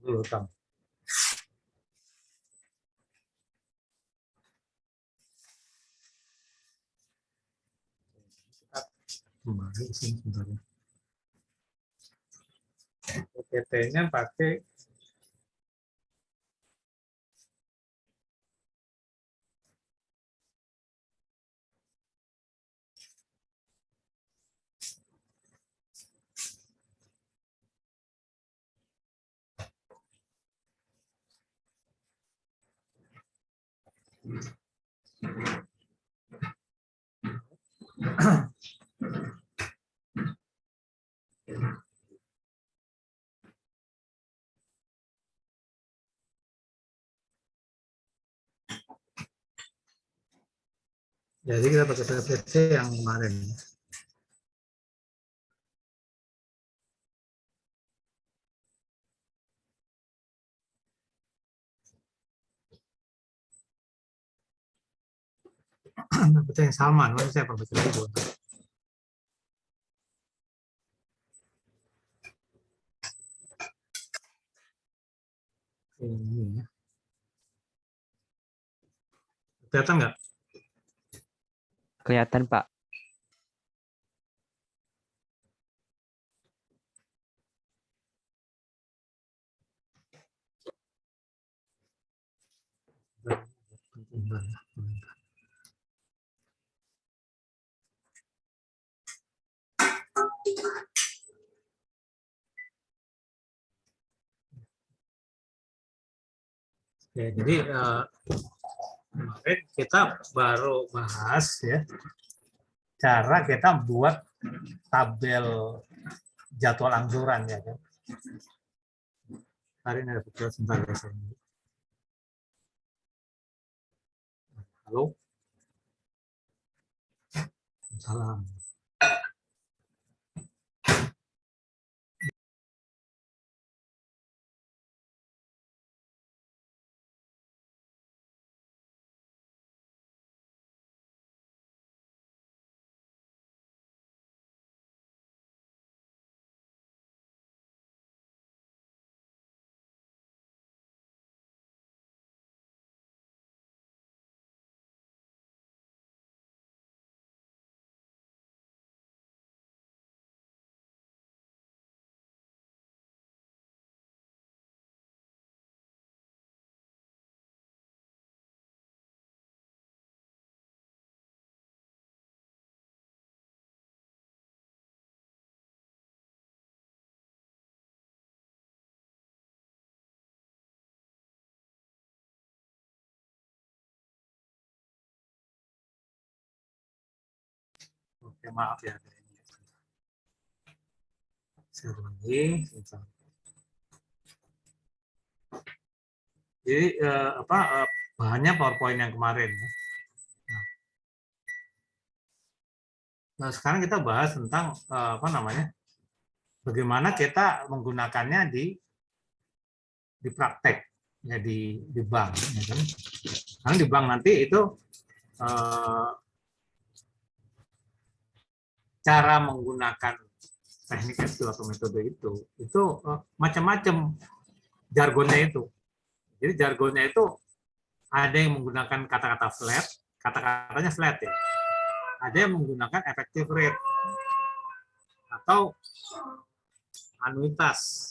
Dulu, Kang. Kembali sini sebentar. PPT-nya pakai jadi kita pakai PPT yang kemarin. PPT yang sama, nanti saya pakai lagi. Ini ya. Kelihatan nggak? Kelihatan, Pak. Ya, jadi kemarin kita baru bahas ya cara kita buat tabel jadwal angsuran ya kan. Hari ini ada betul sebentar ya saya. Halo. Salam. Oke, maaf ya. Saya ulangi. Jadi bahannya PowerPoint yang kemarin. Nah, sekarang kita bahas tentang bagaimana kita menggunakannya di praktek ya di bank. Ya kan? Karena di bank nanti itu cara menggunakan teknik itu atau metode itu macam-macam jargonnya itu. Jadi jargonnya itu ada yang menggunakan kata-kata flat, kata-katanya flat ya. Ada yang menggunakan effective rate atau anuitas.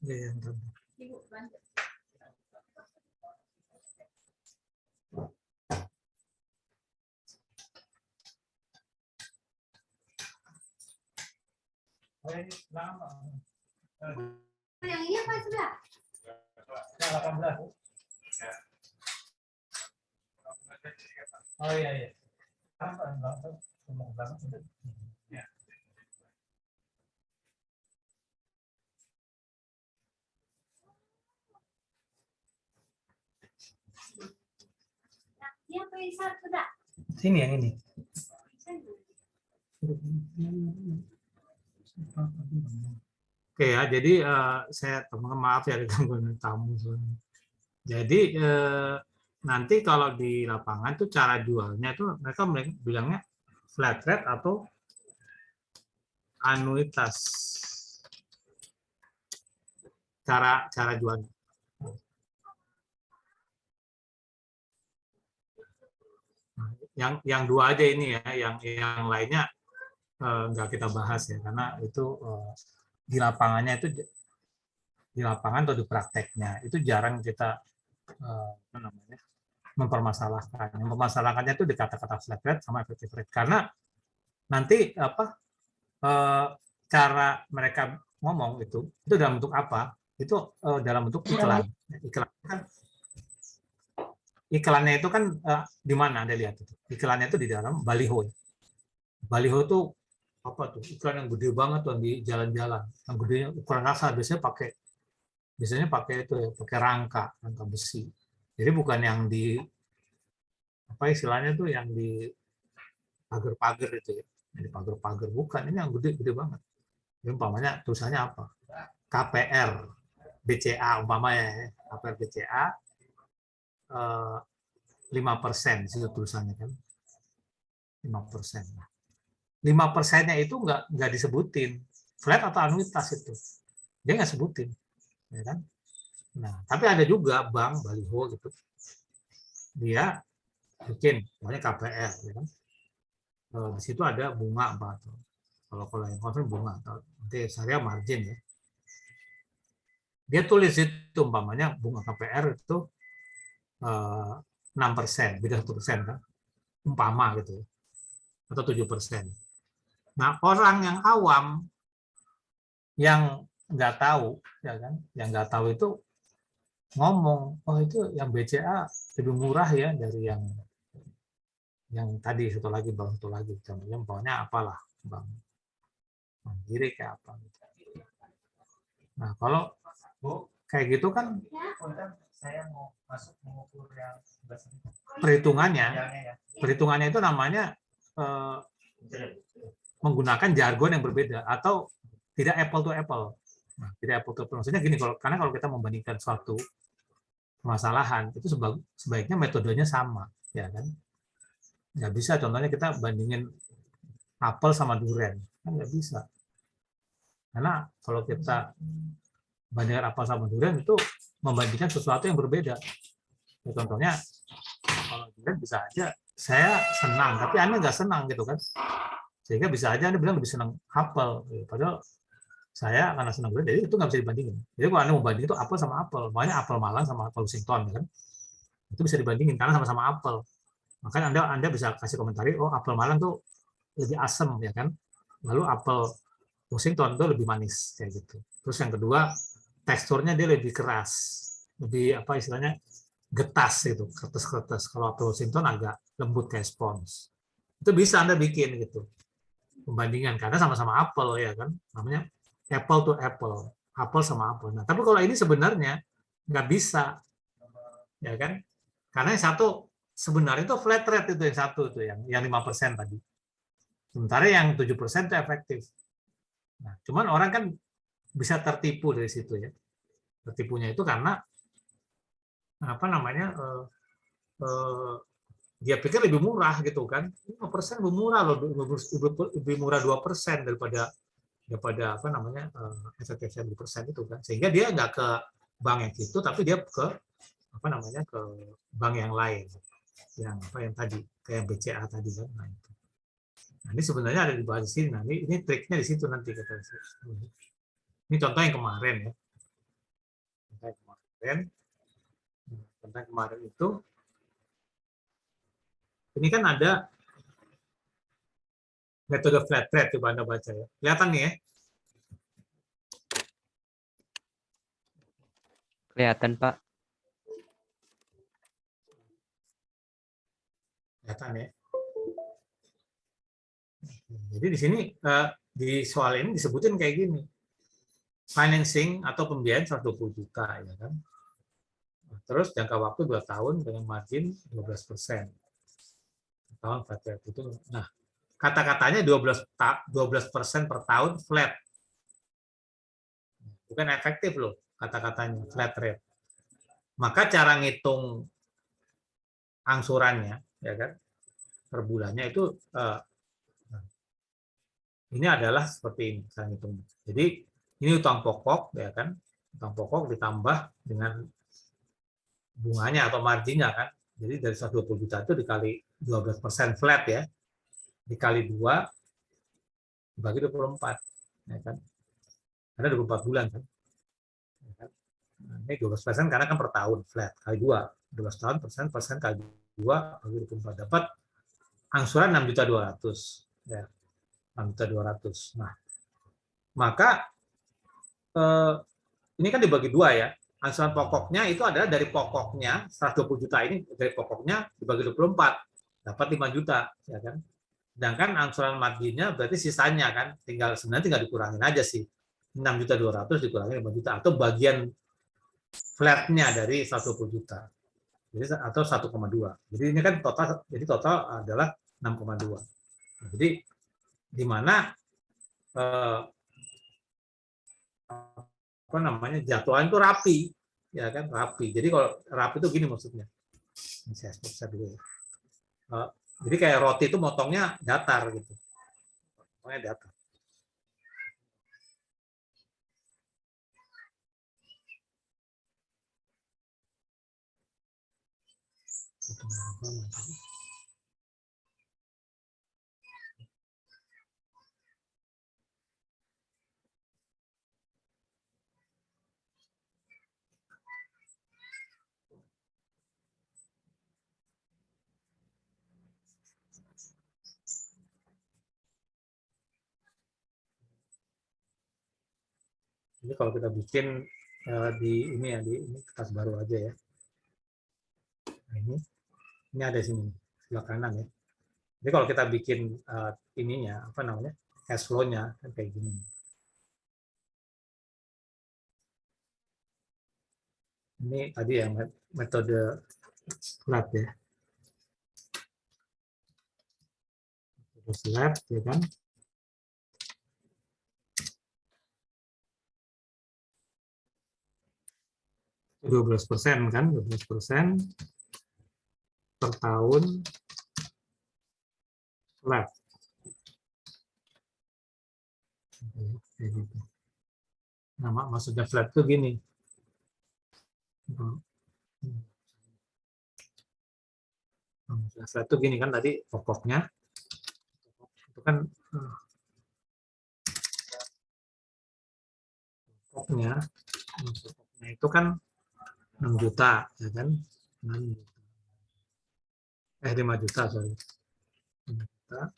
Ya, yang ini apa sudah? 18. Oh iya iya. Sini yang ini. Oke ya, jadi saya maaf ya ada gangguan tamu. Jadi nanti kalau di lapangan tuh cara jualnya itu mereka bilangnya flat rate atau anuitas. Cara jualnya. Yang dua aja ini ya, yang lainnya nggak kita bahas ya, karena itu di lapangannya itu di lapangan atau di prakteknya itu jarang kita apa namanya mempermasalahkan. Yang mempermasalahkannya itu di kata-kata flat rate sama effective rate, karena nanti apa cara mereka ngomong itu dalam bentuk apa? Itu dalam bentuk iklan. Iklannya itu kan di mana Anda lihat itu? Iklannya itu di dalam baliho. Baliho itu apa tuh? Iklan yang gede banget tuh di jalan-jalan. Yang gedenya ukuran kasar, biasanya pakai itu ya, pakai rangka besi. Jadi bukan yang di apa istilahnya tuh yang di pagar-pagar itu ya. Yang di pagar-pagar bukan, ini yang gede-gede banget. Jadi umpamanya tulisannya apa? KPR BCA umpamanya ya. KPR BCA 5% situ tulisannya kan. 5%. 5%-nya itu nggak disebutin flat atau anuitas itu. Dia nggak sebutin. Ya kan? Nah, tapi ada juga bank baliho gitu. Dia bikin namanya KPR ya kan. Di situ ada bunga apa tuh. Kalau yang konven bunga nanti saya margin ya. Dia tulis itu umpamanya bunga KPR itu 6%, beda 1% kan. Umpama gitu. Atau 7%. Nah, orang yang awam yang nggak tahu ya kan, yang nggak tahu itu ngomong, oh itu yang BCA lebih murah ya dari yang tadi satu lagi bang satu lagi contohnya pokoknya apalah bang Mandiri kayak apa gitu. Nah kalau kayak gitu kan saya mau masuk mengukur yang perhitungannya itu namanya menggunakan jargon yang berbeda atau tidak apple to apple. Nah, tidak apple to apple maksudnya gini, karena kalau kita membandingkan suatu permasalahan itu sebaiknya metodenya sama ya kan. Nggak bisa contohnya kita bandingin apel sama durian, kan nggak bisa. Karena kalau kita bandingkan apel sama durian itu membandingkan sesuatu yang berbeda. Ya, contohnya kalau durian bisa aja saya senang, tapi Anda nggak senang gitu kan. Sehingga bisa aja Anda bilang lebih senang apel, padahal saya karena senang durian, jadi itu nggak bisa dibandingin. Jadi kalau Anda mau bandingin itu apel sama apel, makanya apel Malang sama apel Washington kan, itu bisa dibandingin karena sama-sama apel. Makanya Anda bisa kasih komentari, oh apel Malang tuh lebih asam ya kan, lalu apel Washington itu lebih manis kayak gitu. Terus yang kedua teksturnya dia lebih keras, lebih apa istilahnya getas gitu, kertas-kertas. Kalau apel Washington agak lembut kayak spons. Itu bisa Anda bikin gitu pembandingan karena sama-sama apel ya kan, namanya apple to apple sama apel. Nah tapi kalau ini sebenarnya nggak bisa ya kan, karena yang satu sebenarnya itu flat rate itu yang satu itu yang 5% tadi. Sementara yang 7% itu efektif. Nah, cuman orang kan bisa tertipu dari situ ya. Tertipunya itu karena apa namanya dia pikir lebih murah gitu kan. 5% lebih murah loh, lebih murah 2% daripada apa namanya efektifnya 2% itu kan. Sehingga dia nggak ke bank yang itu, tapi dia ke apa namanya ke bank yang lain, yang apa yang tadi kayak BCA tadi kan. Nah, itu. Nah, ini sebenarnya ada di bawah sini. Nah, ini triknya di situ nanti kata saya. Ini contoh yang kemarin ya. Contoh kemarin itu ini kan ada metode flat rate, coba Anda baca ya. Kelihatan nih ya. Kelihatan, Pak. Kelihatan ya. Jadi di sini di soal ini disebutin kayak gini. Financing atau pembiayaan 120 juta ya kan. Terus jangka waktu 2 tahun dengan margin 12%. Tahun flat rate itu. Nah, kata-katanya 12% per tahun flat. Bukan efektif loh kata-katanya flat rate. Maka cara ngitung angsurannya, ya kan, per bulannya itu ini adalah seperti ini saya hitung. Jadi ini utang pokok, ya kan, utang pokok ditambah dengan bunganya atau marginnya kan. Jadi dari 120 juta itu dikali 12% flat ya, dikali 2 dibagi 24, ya kan. Ada 24 bulan kan. Ya kan? Nah, ini 12% karena kan per tahun flat kali 2, 12 tahun persen kali 2 bagi 24 dapat angsuran 6.200.000 ya. 6.200.000. Nah, maka ini kan dibagi 2 ya. Angsuran pokoknya itu adalah dari pokoknya 120 juta ini dari pokoknya dibagi 24 dapat 5 juta ya kan. Sedangkan angsuran marginnya berarti sisanya kan sebenarnya tinggal dikurangin aja sih. 6.200.000 dikurangi 5 juta atau bagian flatnya dari 120 juta. Jadi atau 1,2. Jadi ini kan total adalah 6,2. Jadi di mana apa namanya jadwalnya itu rapi, ya kan, rapi. Jadi kalau rapi itu gini maksudnya. Ini saya bisa dulu ya. Jadi kayak roti itu motongnya datar gitu, motongnya datar. Jadi kalau kita bikin di ini ya, di ini kertas baru aja ya. Nah, ini ada sini sebelah kanan ya. Jadi kalau kita bikin ininya apa namanya cash flow-nya kan kayak gini. Ini tadi yang metode flat ya. Metode flat ya kan. 12% kan, 12% per tahun flat. Nah, maksudnya flat itu gini. Flat itu gini kan tadi pokoknya. Itu kan pokoknya itu kan 6 juta ya kan. 5 juta sorry. 5 juta.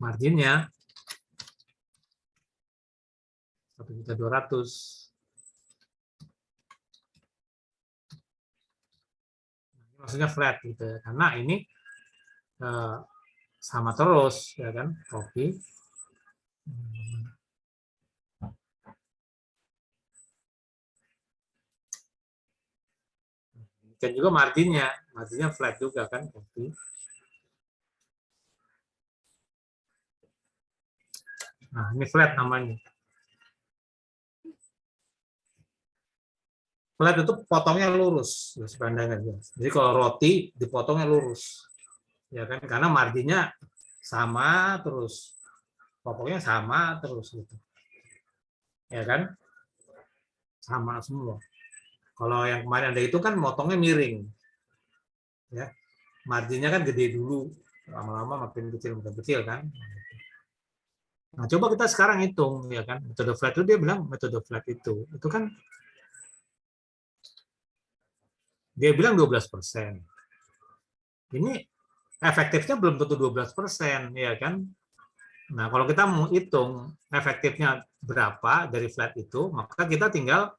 Marginnya 1.200.000. Maksudnya flat gitu ya. Karena ini sama terus ya kan, kopi. Dan juga marginnya flat juga kan kopi. Nah, ini flat namanya. Flat itu potongnya lurus, sepandangan. Jadi kalau roti dipotongnya lurus, ya kan? Karena marginnya sama terus, pokoknya sama terus gitu, ya kan? Sama semua. Kalau yang kemarin ada itu kan motongnya miring, ya. Marginnya kan gede dulu, lama-lama makin kecil kan. Nah, coba kita sekarang hitung, ya kan? Metode flat itu dia bilang metode flat itu kan dia bilang 12%. Ini efektifnya belum tentu 12%, ya kan? Nah, kalau kita mau hitung efektifnya berapa dari flat itu, maka kita tinggal,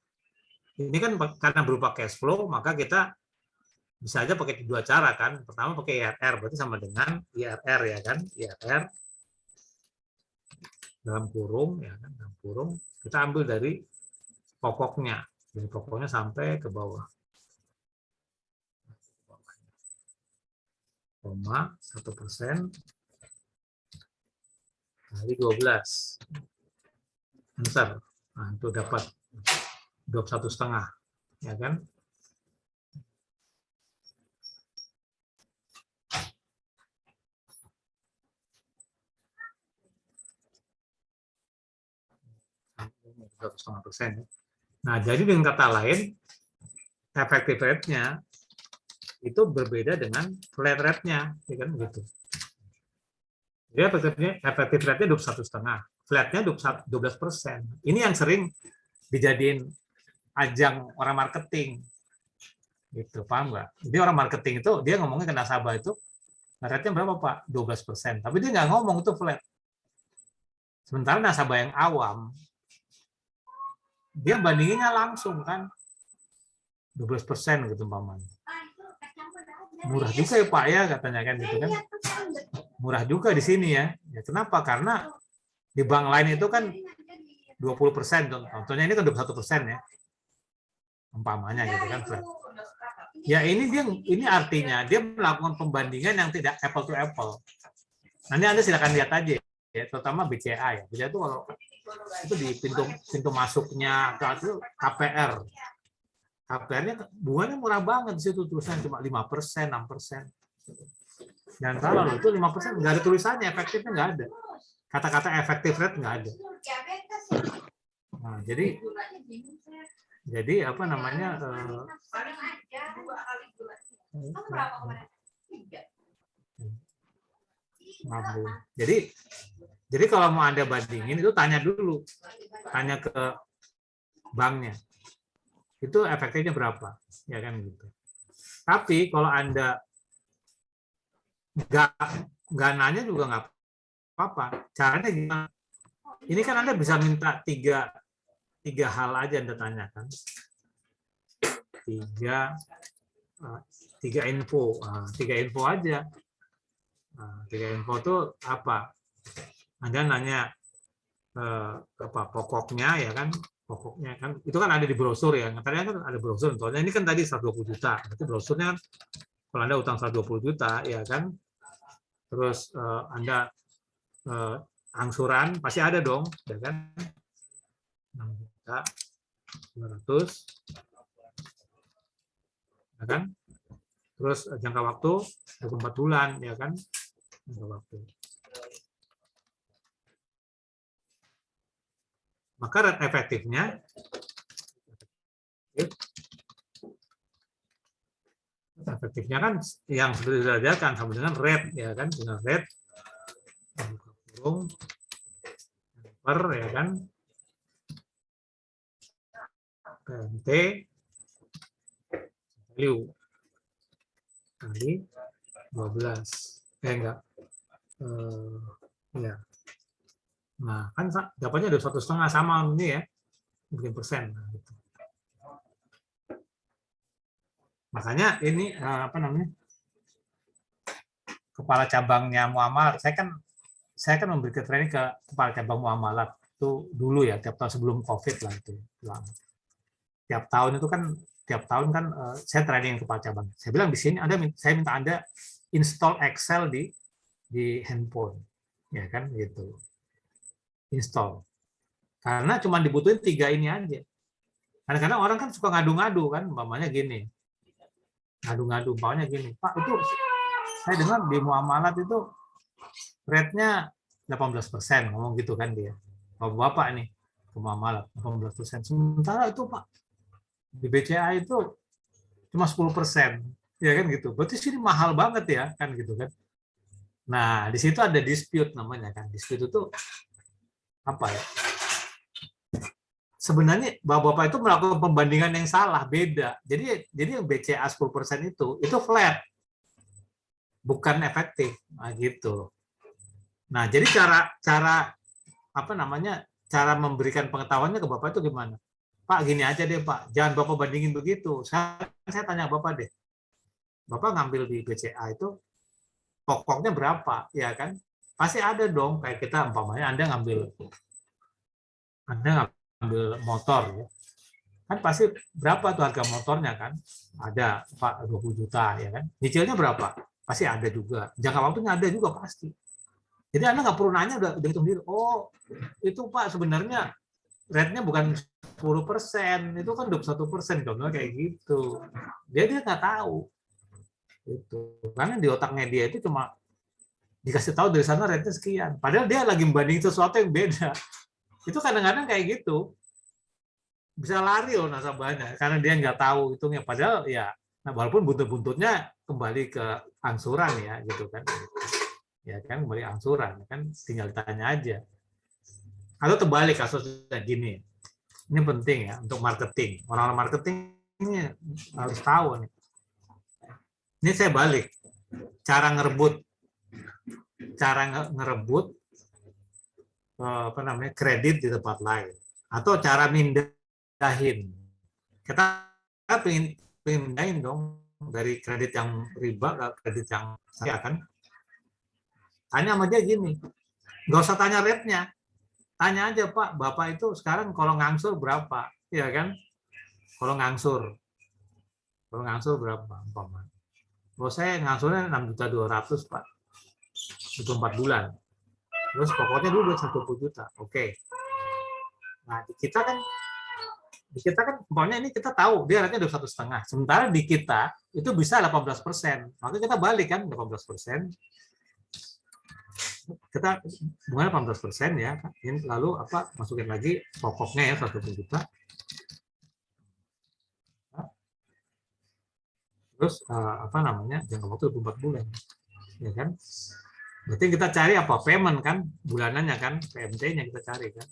ini kan karena berupa cash flow, maka kita bisa aja pakai dua cara kan. Pertama pakai IRR, berarti sama dengan IRR ya kan, IRR dalam kurung ya kan, dalam kurung kita ambil dari pokoknya sampai ke bawah. 1% kali 12. Answer. Nah, itu dapat 21,5, ya kan? %. Nah, jadi dengan kata lain, effective rate-nya itu berbeda dengan flat rate-nya, ya kan gitu. Dia effective rate-nya 21,5, flat-nya 12%. Ini yang sering dijadiin ajang orang marketing, gitu, paham nggak? Jadi orang marketing itu dia ngomongnya ke nasabah itu rate-nya berapa Pak? 12%, tapi dia nggak ngomong itu flat. Sementara nasabah yang awam dia bandinginnya langsung kan 12% gitu umpamanya. Murah juga ya Pak ya katanya kan gitu kan. Murah juga di sini ya. Ya kenapa? Karena di bank lain itu kan 20%, contohnya ini kan 21% ya. Umpamanya gitu kan flat. Ya ini artinya dia melakukan pembandingan yang tidak apple to apple. Nanti Anda silakan lihat aja ya, terutama BCA ya. BCA itu kalau itu di pintu masuknya ke KPR. KPR-nya bunganya murah banget di situ, tulisannya cuma 5%, 6%. Dan kalau itu 5% nggak ada tulisannya, efektifnya nggak ada. Kata-kata effective rate nggak ada. Nah, jadi apa namanya? Jadi kalau mau Anda bandingin itu tanya dulu, tanya ke banknya. Itu efektifnya berapa, ya kan gitu. Tapi kalau Anda nggak nanya juga nggak apa-apa. Caranya gimana? Ini kan Anda bisa minta tiga hal aja Anda tanyakan. Tiga info, tiga info aja. Tiga info itu apa? Anda nanya apa pokoknya ya kan? Pokoknya kan itu kan ada di brosur ya. Katanya kan ada brosur. Soalnya ini kan tadi 120 juta. Berarti brosurnya kalau Anda utang 120 juta ya kan. Terus Anda angsuran pasti ada dong, ya kan? 6 juta 200, ya kan? Terus jangka waktu 24 bulan, ya kan? Jangka waktu. Maka rate efektifnya kan yang seperti diajarkan sama dengan rate, ya kan? Dengan rate per, ya kan? PMT value kali 12. Enggak. Ya. Nah, kan dapatnya 21,5 sama ini ya, bikin persen. Nah, gitu. Makanya ini apa namanya? Kepala cabangnya muamalat. Saya kan memberikan training ke kepala cabang muamalat itu dulu ya, tiap tahun sebelum COVID lah itu. Tiap tahun itu kan saya training kepala cabang. Saya bilang di sini saya minta Anda install Excel di handphone, ya kan gitu. Install. Karena cuma dibutuhin 3 ini aja. Kadang-kadang orang kan suka ngadu-ngadu kan, umpamanya gini. Ngadu-ngadu, umpamanya gini. Pak, itu saya dengar di muamalat itu rate-nya 18%, ngomong gitu kan dia. Bapak nih, ke muamalat 18%. Sementara itu Pak, di BCA itu cuma 10%. Ya kan gitu. Berarti sini mahal banget ya, kan gitu kan. Nah, di situ ada dispute namanya kan. Dispute itu apa ya? Sebenarnya Bapak itu melakukan pembandingan yang salah, beda. Jadi yang BCA 10% itu flat. Bukan efektif. Nah, gitu. Nah, jadi cara apa namanya? Cara memberikan pengetahuannya ke Bapak itu gimana? Pak, gini aja deh, Pak. Jangan Bapak bandingin begitu. Saya tanya Bapak deh. Bapak ngambil di BCA itu pokoknya berapa, ya kan? Pasti ada dong kayak kita umpamanya Anda ngambil motor ya. Kan pasti berapa tuh harga motornya kan? Ada Pak 20 juta ya kan. Nyicilnya berapa? Pasti ada juga. Jangka waktunya ada juga pasti. Jadi Anda nggak perlu nanya udah hitung sendiri. Oh, itu Pak sebenarnya rate-nya bukan 10%, itu kan 21%, contohnya kayak gitu. Dia nggak tahu. Itu. Karena di otaknya dia itu cuma dikasih tahu dari sana rate-nya sekian. Padahal dia lagi membanding sesuatu yang beda. Itu kadang-kadang kayak gitu. Bisa lari loh nasabahnya karena dia nggak tahu hitungnya. Padahal ya, nah walaupun buntut-buntutnya kembali ke angsuran ya gitu kan. Ya kan kembali angsuran kan tinggal ditanya aja. Atau terbalik kasusnya gini. Ini penting ya untuk marketing. Orang-orang marketing ini harus tahu nih. Ini saya balik. Cara ngerebut apa namanya kredit di tempat lain atau cara mindahin. Kita pengen mindahin dong dari kredit yang riba ke kredit yang saya kan. Tanya sama dia gini, nggak usah tanya rate-nya, tanya aja Pak, Bapak itu sekarang kalau ngangsur berapa, ya kan? Kalau ngangsur berapa? Kalau saya ngangsurnya 6.200.000 Pak, itu 4 bulan. Terus pokoknya dulu 1 juta, oke. Nah di kita kan umpamanya ini kita tahu dia rate-nya 21,5. Sementara di kita itu bisa 18%. Maka kita balik kan 18%. Kita bunganya 18% ya. Lalu apa masukin lagi pokoknya ya 1 juta. Terus apa namanya jangka waktu 24 bulan. Ya kan? Berarti kita cari apa? Payment kan, bulanannya kan, PMT-nya kita cari kan.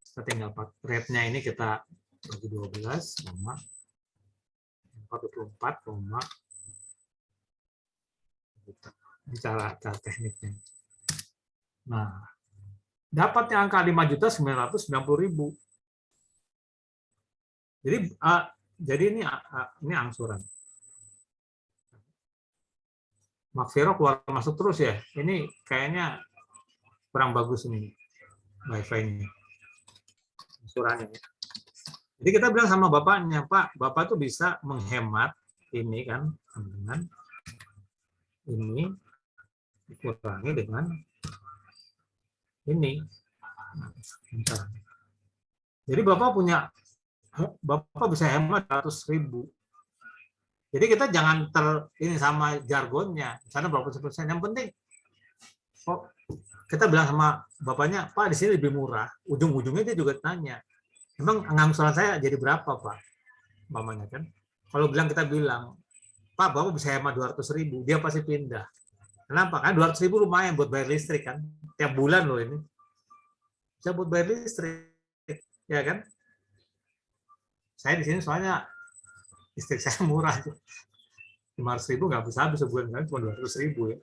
Kita tinggal rate-nya ini kita bagi 12, 44, ini cara tekniknya. Nah, dapat yang angka 5.990.000. Jadi ini angsuran. Makfiro keluar masuk terus ya. Ini kayaknya kurang bagus ini wifi-nya. Angsurannya. Jadi kita bilang sama bapaknya, Pak, Bapak tuh bisa menghemat ini kan dengan ini dikurangi dengan ini. Jadi Bapak bisa hemat 100.000. Jadi kita jangan ini sama jargonnya, misalnya berapa persen. Yang penting kita bilang sama bapaknya, Pak di sini lebih murah. Ujung-ujungnya dia juga tanya, emang angsuran saya jadi berapa Pak? Mamanya kan. Kalau kita bilang, Pak Bapak bisa hemat 200.000, dia pasti pindah. Kenapa? Kan 200.000 lumayan buat bayar listrik kan, tiap bulan loh ini. Bisa buat bayar listrik, ya kan? Saya di sini soalnya listrik saya murah, 500.000 nggak bisa habis sebulan kan, cuma 200.000 ya.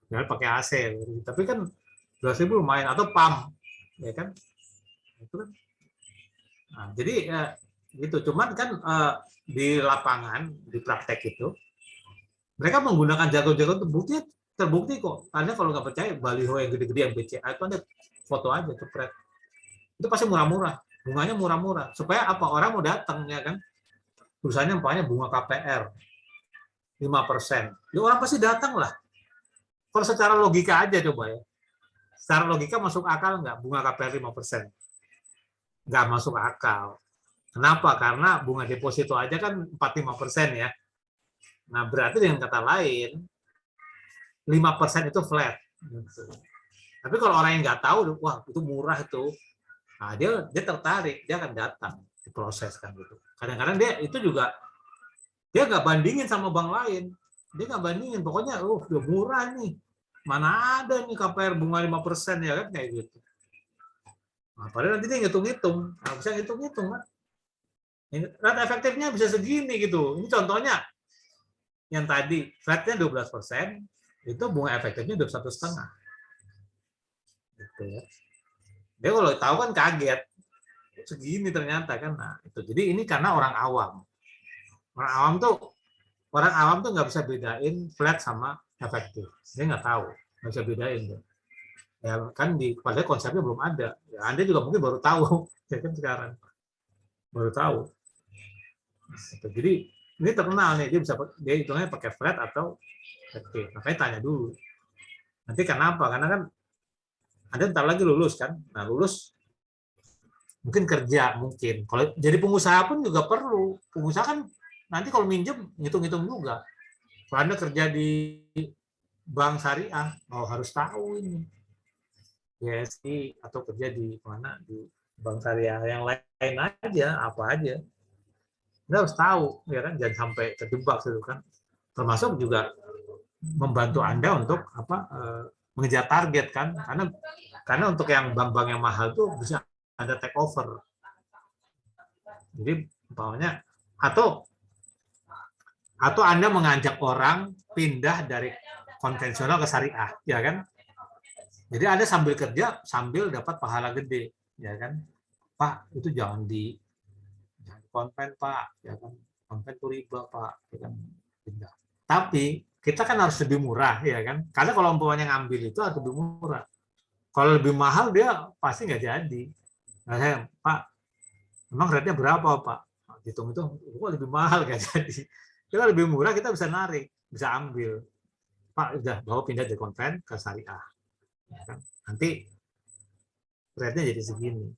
Jangan pakai AC, tapi kan 200.000 lumayan, atau PAM, ya kan? Itu kan. Nah, jadi gitu. Cuman kan di lapangan, di praktek itu, mereka menggunakan jargon-jargon terbukti kok. Karena kalau nggak percaya, baliho yang gede-gede yang BCA itu ada foto aja, cepret. Itu pasti murah-murah, bunganya murah-murah. Supaya apa? Orang mau datang, ya kan? Tulisannya umpamanya bunga KPR 5%. Ya orang pasti datang lah. Kalau secara logika aja coba ya. Secara logika masuk akal nggak bunga KPR 5%? Nggak masuk akal. Kenapa? Karena bunga deposito aja kan 4-5% ya. Nah, berarti dengan kata lain, 5% itu flat. Tapi kalau orang yang nggak tahu, wah itu murah itu, nah, dia tertarik, dia akan datang diproseskan gitu. Kadang-kadang dia itu juga dia nggak bandingin sama bank lain, dia nggak bandingin, pokoknya, udah murah nih, mana ada nih KPR bunga 5% ya kan kayak gitu. Nah, padahal nanti dia ngitung-ngitung, nggak bisa ngitung-ngitung kan. Rate efektifnya bisa segini gitu. Ini contohnya yang tadi flatnya 12%, itu bunga efektifnya 21,5. Gitu ya. Dia kalau tahu kan kaget, segini ternyata kan. Nah, itu. Jadi ini karena orang awam. Orang awam tuh nggak bisa bedain flat sama efektif. Dia nggak tahu, nggak bisa bedain tuh. Ya kan padahal konsepnya belum ada. Ya, Anda juga mungkin baru tahu, ya kan sekarang baru tahu. Jadi ini terkenal nih, dia hitungnya pakai flat atau efektif. Makanya tanya dulu. Nanti kenapa? Karena kan Anda ntar lagi lulus kan. Nah lulus Mungkin kerja, mungkin. Kalau jadi pengusaha pun juga perlu. Pengusaha kan nanti kalau minjem ngitung-ngitung juga. Kalau Anda kerja di bank syariah, harus tahu ini. BSI atau kerja di mana, di bank syariah yang lain aja, apa aja. Anda harus tahu, ya kan, jangan sampai terjebak gitu kan. Termasuk juga membantu Anda untuk mengejar target kan, karena untuk yang bank-bank yang mahal tuh bisa ada take over. Jadi umpamanya atau Anda mengajak orang pindah dari konvensional ke syariah, ya kan? Jadi Anda sambil kerja sambil dapat pahala gede, ya kan? Pak, itu jangan konven, Pak, ya kan? Konven itu riba, Pak, ya kan? Pindah. Tapi kita kan harus lebih murah, ya kan? Karena kalau umpamanya ngambil itu harus lebih murah. Kalau lebih mahal dia pasti nggak jadi. Nah, saya, Pak, memang rate-nya berapa, Pak? Hitung-hitung, kok lebih mahal nggak jadi. Kita lebih murah, kita bisa narik, bisa ambil. Pak, udah bawa pindah dari konven ke syariah. Ya kan? Nanti rate-nya jadi segini.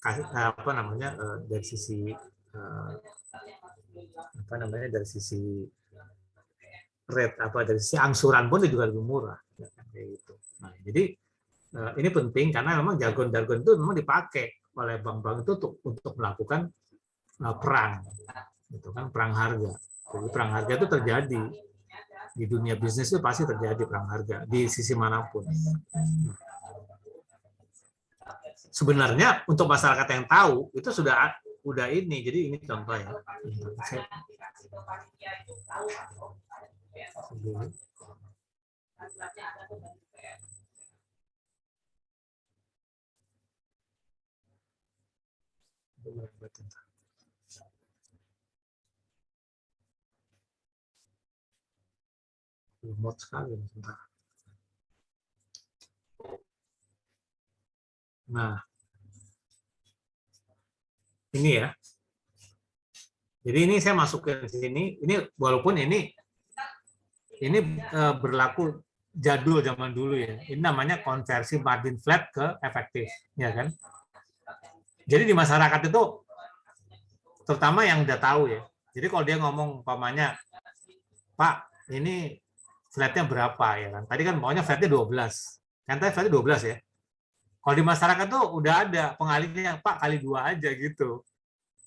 Apa namanya, dari sisi dari sisi rate, dari sisi angsuran pun juga lebih murah, ya kan? Kayak gitu. Nah, jadi ini penting karena memang jargon-jargon itu memang dipakai oleh bank-bank itu untuk melakukan perang, gitu kan, perang harga. Jadi perang harga itu terjadi di dunia bisnis, itu pasti terjadi perang harga di sisi manapun. Sebenarnya untuk masyarakat yang tahu itu udah ini. Jadi ini contoh ya. Remote sekali. Nah, ini ya. Jadi ini saya masukin di sini. Ini walaupun ini berlaku jadul zaman dulu ya. Ini namanya konversi margin flat ke efektif, ya kan? Jadi di masyarakat itu terutama yang udah tahu ya. Jadi kalau dia ngomong umpamanya, Pak, ini flatnya berapa ya kan? Tadi kan maunya flatnya 12. Kan tadi flatnya 12 ya. Kalau di masyarakat tuh udah ada pengalihnya, Pak, kali 2 aja gitu.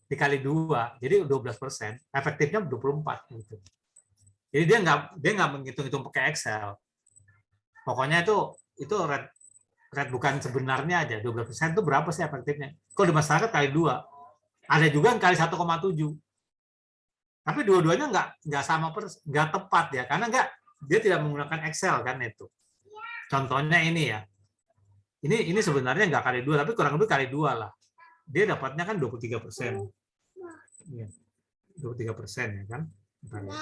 Dikali 2, jadi 12%. Efektifnya 24 gitu. Jadi dia nggak menghitung-hitung pakai Excel. Pokoknya itu rate bukan sebenarnya aja. 12% itu berapa sih efektifnya? Kalau di masyarakat kali 2. Ada juga yang kali 1,7. Tapi dua-duanya nggak sama nggak tepat ya, karena dia tidak menggunakan Excel kan itu. Contohnya ini ya. Ini sebenarnya nggak kali 2, tapi kurang lebih kali 2 lah. Dia dapatnya kan 23%. 23% ya kan. Bentar ya.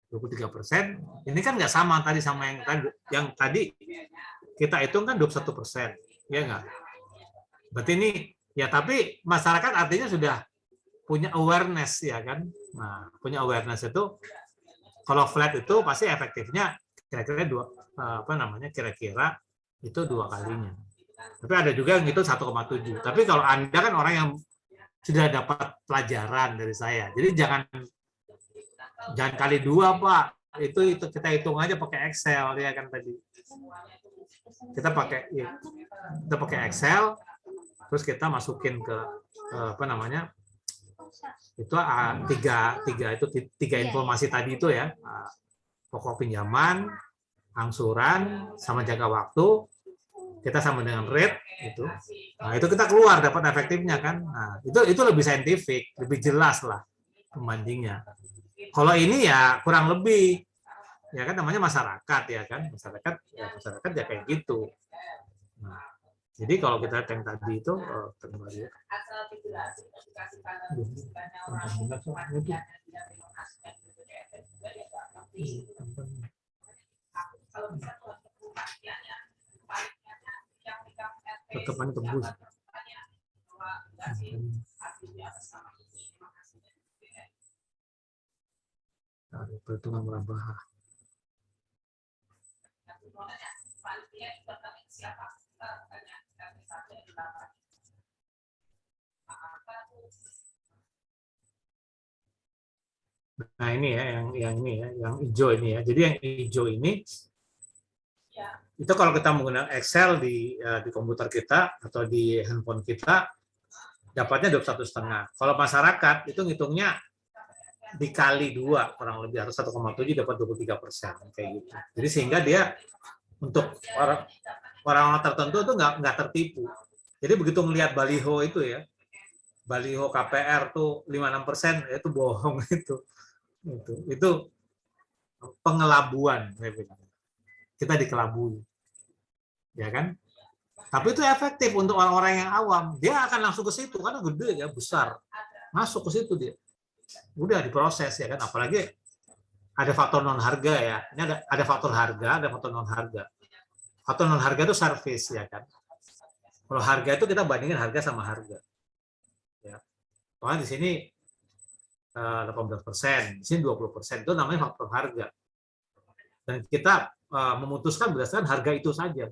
23%, ini kan nggak sama tadi sama yang tadi kita hitung kan 21%, ya nggak? Berarti ini ya, tapi masyarakat artinya sudah punya awareness ya kan? Nah, punya awareness itu kalau flat itu pasti efektifnya kira-kira kira-kira itu 2 kalinya. Tapi ada juga yang itu 1,7. Tapi kalau Anda kan orang yang sudah dapat pelajaran dari saya, jadi jangan kali 2, Pak. Itu kita hitung aja pakai Excel ya kan tadi. Kita pakai Excel, terus kita masukin ke itu tiga informasi tadi itu ya, pokok pinjaman, angsuran, sama jangka waktu, kita sama dengan rate itu. Nah, itu kita keluar dapat efektifnya kan. Nah, itu lebih saintifik, lebih jelas lah pembandingnya. Kalau ini ya kurang lebih ya kan, namanya masyarakat ya kan, masyarakat ya kayak gitu. Nah, jadi kalau kita yang tadi itu kembali tetap tembus. Perhitungan murabah. Nah ini ya, yang ini ya, yang hijau ini ya. Jadi yang hijau ini itu kalau kita menggunakan Excel di komputer kita atau di handphone kita dapatnya 21,5. Kalau masyarakat itu ngitungnya dikali 2 kurang lebih, atau 1,7 dapat 23% kayak gitu. Jadi sehingga dia untuk orang-orang tertentu itu nggak tertipu. Jadi begitu melihat baliho itu ya, baliho KPR tuh 56%, itu bohong itu pengelabuan, kita dikelabui, ya kan? Tapi itu efektif untuk orang-orang yang awam. Dia akan langsung ke situ karena gede ya, besar, masuk ke situ dia, udah diproses ya kan. Apalagi ada faktor non harga ya. Ini ada faktor harga, ada faktor non harga. Faktor non harga itu service ya kan. Kalau harga itu kita bandingin harga sama harga. Ya. Soalnya di sini 18%, di sini 20%, itu namanya faktor harga. Dan kita memutuskan berdasarkan harga itu saja.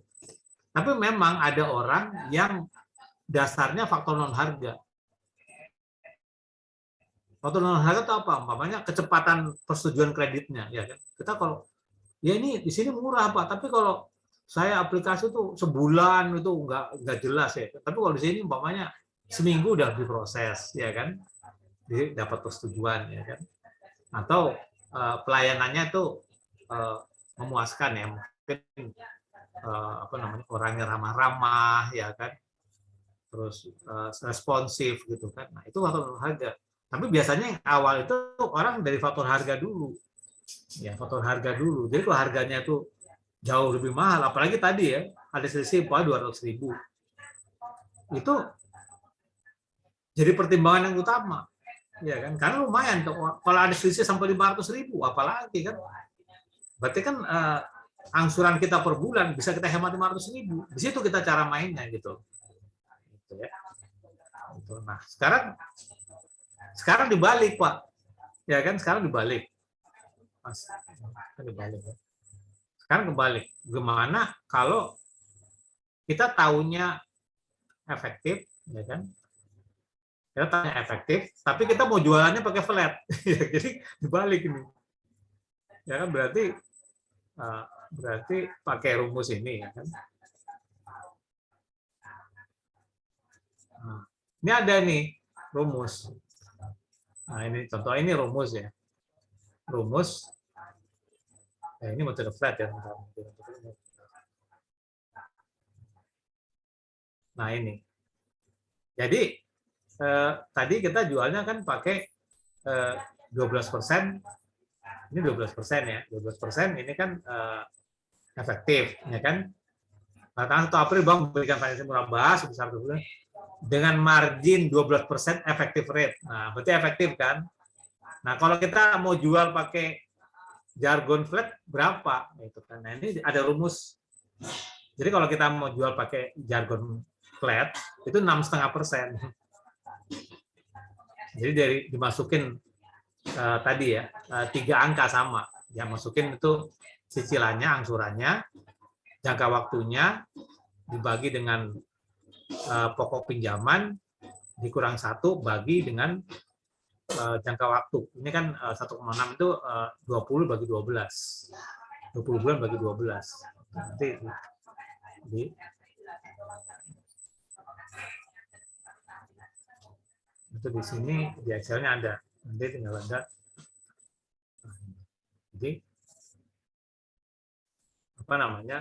Tapi memang ada orang yang dasarnya faktor non harga. Faktor non harga itu apa? Umpamanya kecepatan persetujuan kreditnya, ya kan? Kita kalau ya ini di sini murah Pak, tapi kalau saya aplikasi itu sebulan itu nggak jelas ya. Tapi kalau di sini umpamanya seminggu udah diproses, ya kan? Jadi dapat persetujuan, ya kan? Atau pelayanannya itu memuaskan ya, mungkin apa namanya, orangnya ramah-ramah ya kan, terus responsif gitu kan. Nah itu faktor harga. Tapi biasanya yang awal itu orang dari faktor harga dulu, ya faktor harga dulu. Jadi kalau harganya itu jauh lebih mahal, apalagi tadi ya ada selisih 200.000, itu jadi pertimbangan yang utama, ya kan? Karena lumayan tuh kalau ada selisih sampai 500.000, apalagi kan? Berarti kan angsuran kita per bulan bisa kita hemat 500.000. Di situ kita cara mainnya gitu. Ya. Nah, sekarang dibalik, Pak. Ya kan, sekarang dibalik. Mas, dibalik. Sekarang kebalik. Gimana kalau kita tahunya efektif, ya kan? Kita tahunya efektif, tapi kita mau jualannya pakai flat. Jadi dibalik ini. Ya kan, berarti pakai rumus ini, ya kan? Nah, ini ada nih rumus. Nah, ini contoh, ini rumus ya. Rumus. Ini metode flat ya. Nah, ini. Jadi tadi kita jualnya kan pakai 12%. Ini 12% ya. 12% ini kan efektif, ya kan? Tanggal 1 April Bank memberikan financing murabah sebesar 12% dengan margin 12% effective rate. Nah, berarti efektif kan? Nah, kalau kita mau jual pakai jargon flat berapa? Itu kan. Nah, ini ada rumus. Jadi kalau kita mau jual pakai jargon flat itu 6,5%. Jadi dimasukin tadi ya 3 angka sama. Yang masukin itu cicilannya, angsurannya, jangka waktunya dibagi dengan pokok pinjaman dikurang 1 bagi dengan jangka waktu. Ini kan 1,6 itu 20 bagi 12. 20 bulan bagi 12. Nanti itu di sini di Excel-nya ada. Nanti tinggal ada. Jadi apa namanya?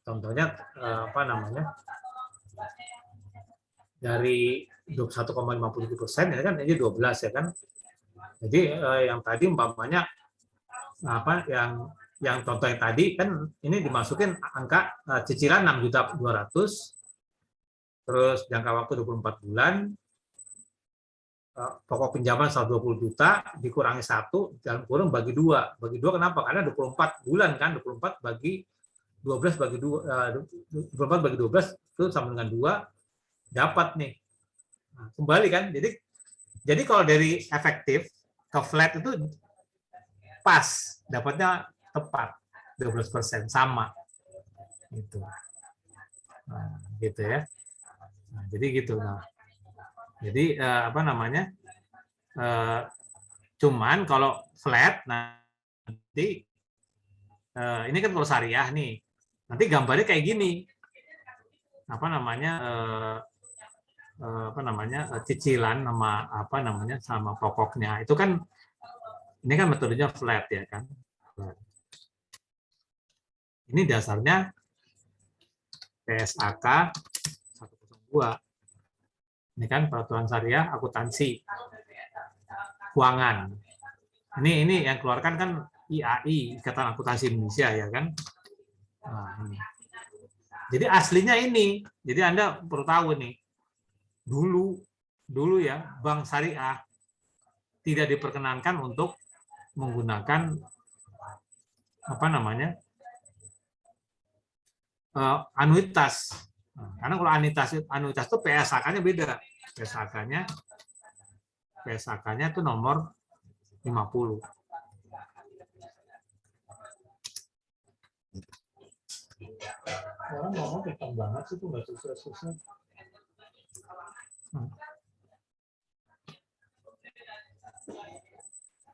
Contohnya apa namanya? Dari 21,57% ya kan, ini 12 ya kan. Jadi yang tadi umpamanya apa yang contoh yang tadi kan ini dimasukin angka cicilan 6.200.000, terus jangka waktu 24 bulan, pokok pinjaman 120 juta dikurangi 1 dalam kurung bagi 2. Bagi 2 kenapa? Karena 24 bulan kan, 24 bagi 12 bagi 2, 24 bagi 12 itu sama dengan 2, dapat nih. Nah, kembali kan. Jadi kalau dari efektif ke flat itu pas, dapatnya tepat 12% sama gitu. Nah, gitu ya. Nah, jadi gitu. Nah, jadi apa namanya? Cuman kalau flat nanti ini kan kalau syariah nih, nanti gambarnya kayak gini, apa namanya? Apa namanya? Cicilan sama apa namanya? Sama pokoknya. Itu kan ini kan metodenya flat ya kan. Ini dasarnya PSAK 102. Ini kan peraturan syariah akuntansi keuangan. Ini yang keluarkan kan IAI, Ikatan Akuntansi Indonesia ya kan. Nah, ini. Jadi aslinya ini. Jadi Anda perlu tahu nih. Dulu ya bank syariah tidak diperkenankan untuk menggunakan apa namanya? Anuitas. Karena kalau anuitas itu PSAK-nya beda. PSAK-nya itu nomor 50. Orang ngomong kencang banget sih, tuh nggak susah-susah.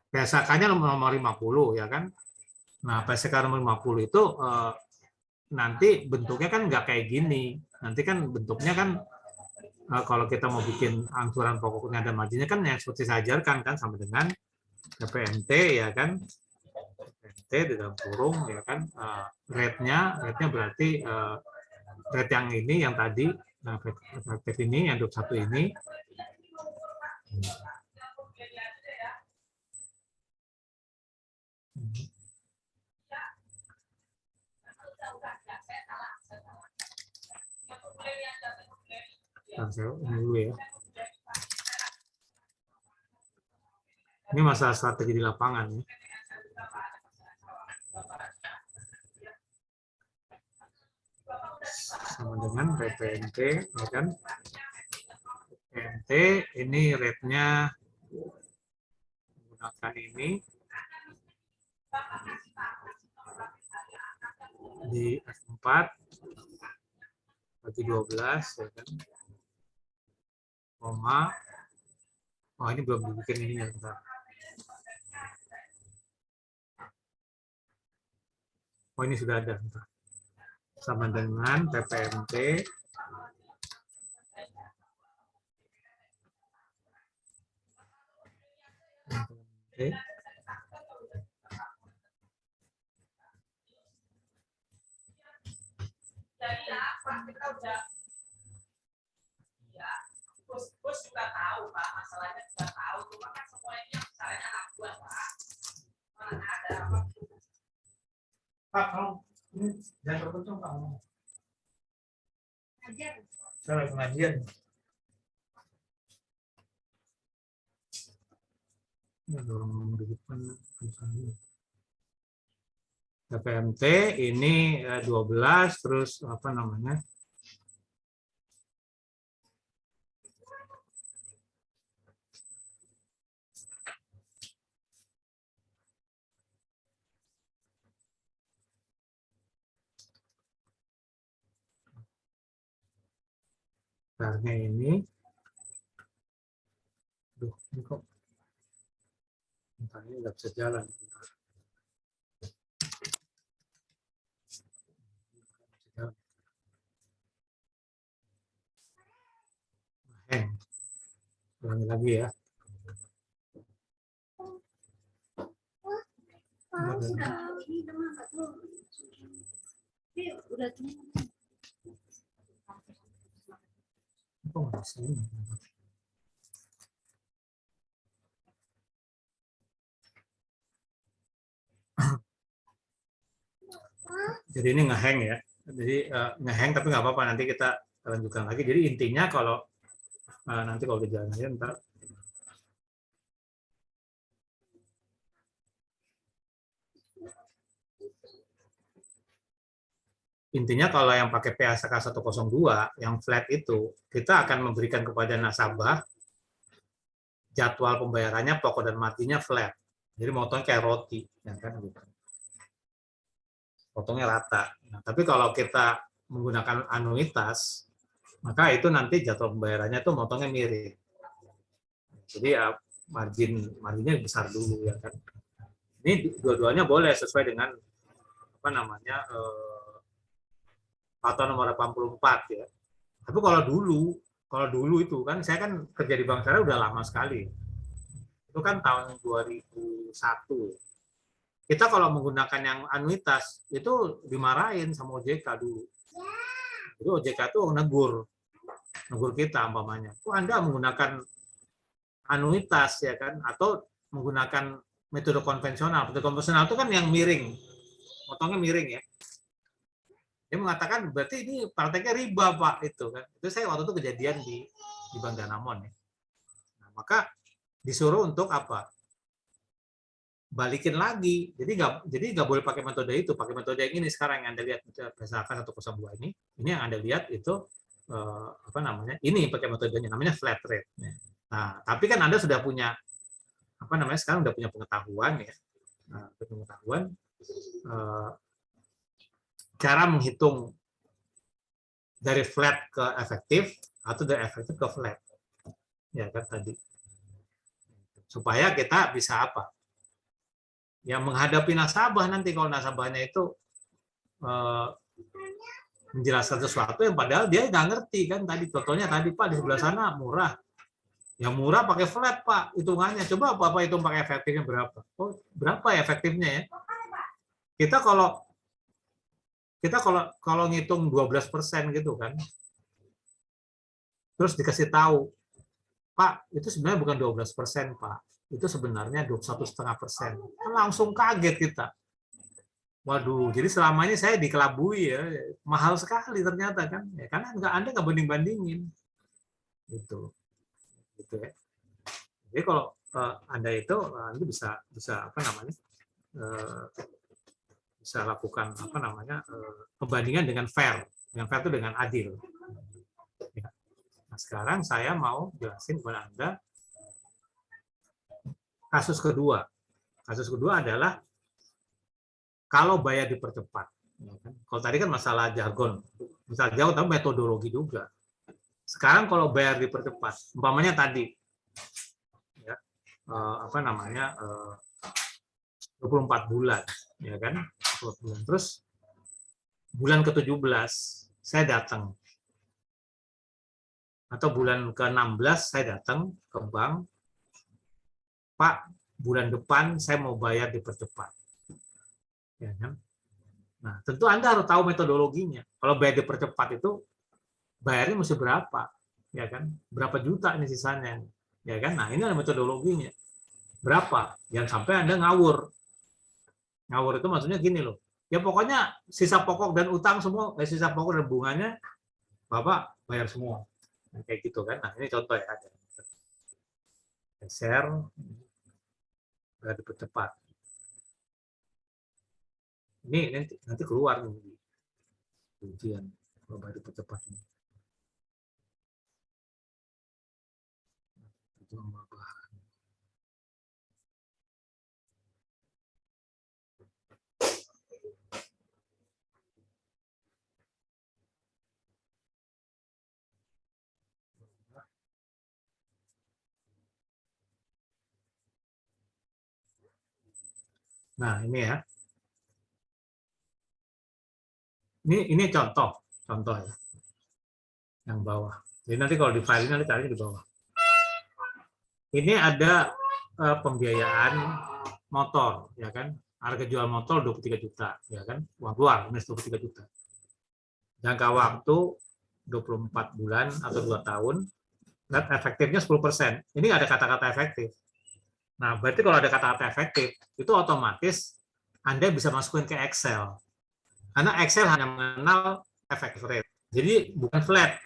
PSAK-nya nomor 50 ya kan. Nah, PSAK nomor 50 itu nanti bentuknya kan nggak kayak gini. Nanti kan bentuknya kan kalau kita mau bikin angsuran pokoknya dan marginnya kan yang seperti saya ajarkan kan sama dengan PPNT ya kan. PPNT di dalam kurung ya kan. Rate-nya berarti rate yang ini yang tadi efektif ini yang 21 ini. Ini dulu ya. Ini masalah strategi di lapangan ya. Sama dengan PPNT ya kan. PPNT ini rate-nya menggunakan ini di F4 bagi 12 ya kan. Koma. Oh, ini belum dibikin ini ya, bentar. Oh, ini sudah ada. Bentar. Sama dengan PPNT Bos juga tahu Pak, masalahnya juga tahu, cuma kan semuanya caranya anak buah Pak. Mana ada Pak, kalau ini jangan terpencung Pak. Saya lagi pengajian. Ini dorong di depan misalnya. PPMT ini 12 terus apa namanya? Barnya ini. Aduh, ini kok ini nggak bisa jalan. Ulangi lagi ya. Jadi ini ngehang ya. Jadi ngehang tapi nggak apa-apa, nanti kita lanjutkan lagi. Jadi intinya kalau nanti kalau di jalan aja ntar intinya kalau yang pakai PSAK 102 yang flat itu kita akan memberikan kepada nasabah jadwal pembayarannya pokok dan matinya flat. Jadi motongnya kayak roti, ya kan gitu. Potongnya rata. Nah, tapi kalau kita menggunakan anuitas, maka itu nanti jadwal pembayarannya tuh motongnya miring. Jadi ya marginnya besar dulu ya kan. Ini dua-duanya boleh sesuai dengan apa namanya Peraturan Nomor 84 ya. Tapi kalau dulu itu kan saya kan kerja di Bank Syariah udah lama sekali. Itu kan tahun 2001. Kita kalau menggunakan yang anuitas itu dimarahin sama OJK dulu. Jadi OJK tuh negur kita umpamanya. Anda menggunakan anuitas ya kan atau menggunakan metode konvensional. Metode konvensional itu kan yang miring. Potongnya miring ya. Dia mengatakan berarti ini prakteknya riba Pak itu kan. Itu saya waktu itu kejadian di Bank Danamon ya. Nah, maka disuruh untuk apa? Balikin lagi. Jadi nggak boleh pakai metode itu, pakai metode yang ini sekarang yang Anda lihat berdasarkan 102 ini. Ini yang Anda lihat itu apa namanya? Ini pakai metodenya namanya flat rate. Nah, tapi kan Anda sudah punya apa namanya? Sekarang sudah punya pengetahuan ya. Nah, pengetahuan cara menghitung dari flat ke efektif atau dari efektif ke flat. Ya kan tadi. Supaya kita bisa apa? Ya menghadapi nasabah nanti kalau nasabahnya itu menjelaskan sesuatu yang padahal dia nggak ngerti kan tadi contohnya tadi Pak di sebelah sana murah. Yang murah pakai flat Pak hitungannya. Coba Bapak hitung pakai efektifnya berapa? Oh, berapa ya efektifnya ya? Kita kalau ngitung 12% gitu kan, terus dikasih tahu, Pak, itu sebenarnya bukan 12%, Pak. Itu sebenarnya 21,5%. Kan langsung kaget kita. Waduh, jadi selama ini saya dikelabui ya, mahal sekali ternyata kan. Ya, karena Anda nggak banding-bandingin. Gitu ya. Jadi kalau Anda itu bisa apa namanya? Bisa lakukan apa namanya pembandingan dengan fair itu dengan adil. Ya. Nah, sekarang saya mau jelasin kepada Anda kasus kedua. Kasus kedua adalah kalau bayar dipercepat. Ya kan? Kalau tadi kan masalah jargon, misal jauh tapi metodologi juga. Sekarang kalau bayar dipercepat, umpamanya tadi, ya, apa namanya 24 bulan, ya kan? Terus bulan ke-17 saya datang. Atau bulan ke-16 saya datang ke bank, Pak, bulan depan saya mau bayar dipercepat. Ya kan? Nah, tentu Anda harus tahu metodologinya. Kalau bayar dipercepat itu bayarnya mesti berapa? Ya kan? Berapa juta ini sisanya? Ya kan? Nah, ini ada metodologinya. Berapa? Jangan sampai Anda ngawur. Ngawur itu maksudnya gini loh. Ya pokoknya sisa pokok dan utang semua, sisa pokok dan bunganya Bapak bayar semua. Nah, kayak gitu kan. Nah, ini contoh ya ada. Share bayar dipercepat. Ini nanti keluar nih ujian kalau bayar dipercepat ini. Nah, ini ya. Ini contoh ya. Yang bawah. Jadi nanti kalau di file ini nanti carinya di bawah. Ini ada pembiayaan motor, ya kan? Harga jual motor 23 juta, ya kan? Uang keluar minus 23 juta. Jangka waktu 24 bulan atau 2 tahun, net efektifnya 10%. Ini ada kata-kata efektif. Nah, berarti kalau ada kata-kata efektif, itu otomatis Anda bisa masukin ke Excel. Karena Excel hanya mengenal effective rate. Jadi bukan flat.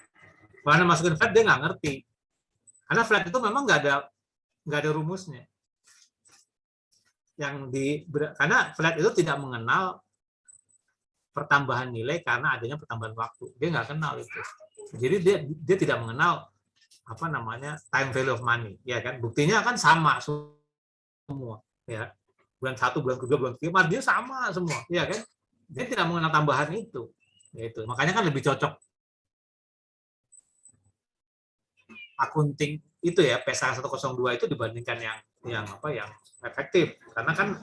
Kalau Anda masukin flat, dia nggak ngerti. Karena flat itu memang nggak ada rumusnya. Karena flat itu tidak mengenal pertambahan nilai karena adanya pertambahan waktu. Dia nggak kenal itu. Jadi dia tidak mengenal apa namanya time value of money, ya kan? Buktinya kan sama semua, ya. Bulan 1, bulan kedua, bulan ketiga, marginnya sama semua, ya kan? Dia tidak mengenal tambahan itu, yaitu. Makanya kan lebih cocok akunting itu ya PSA 102 itu dibandingkan yang apa yang efektif, karena kan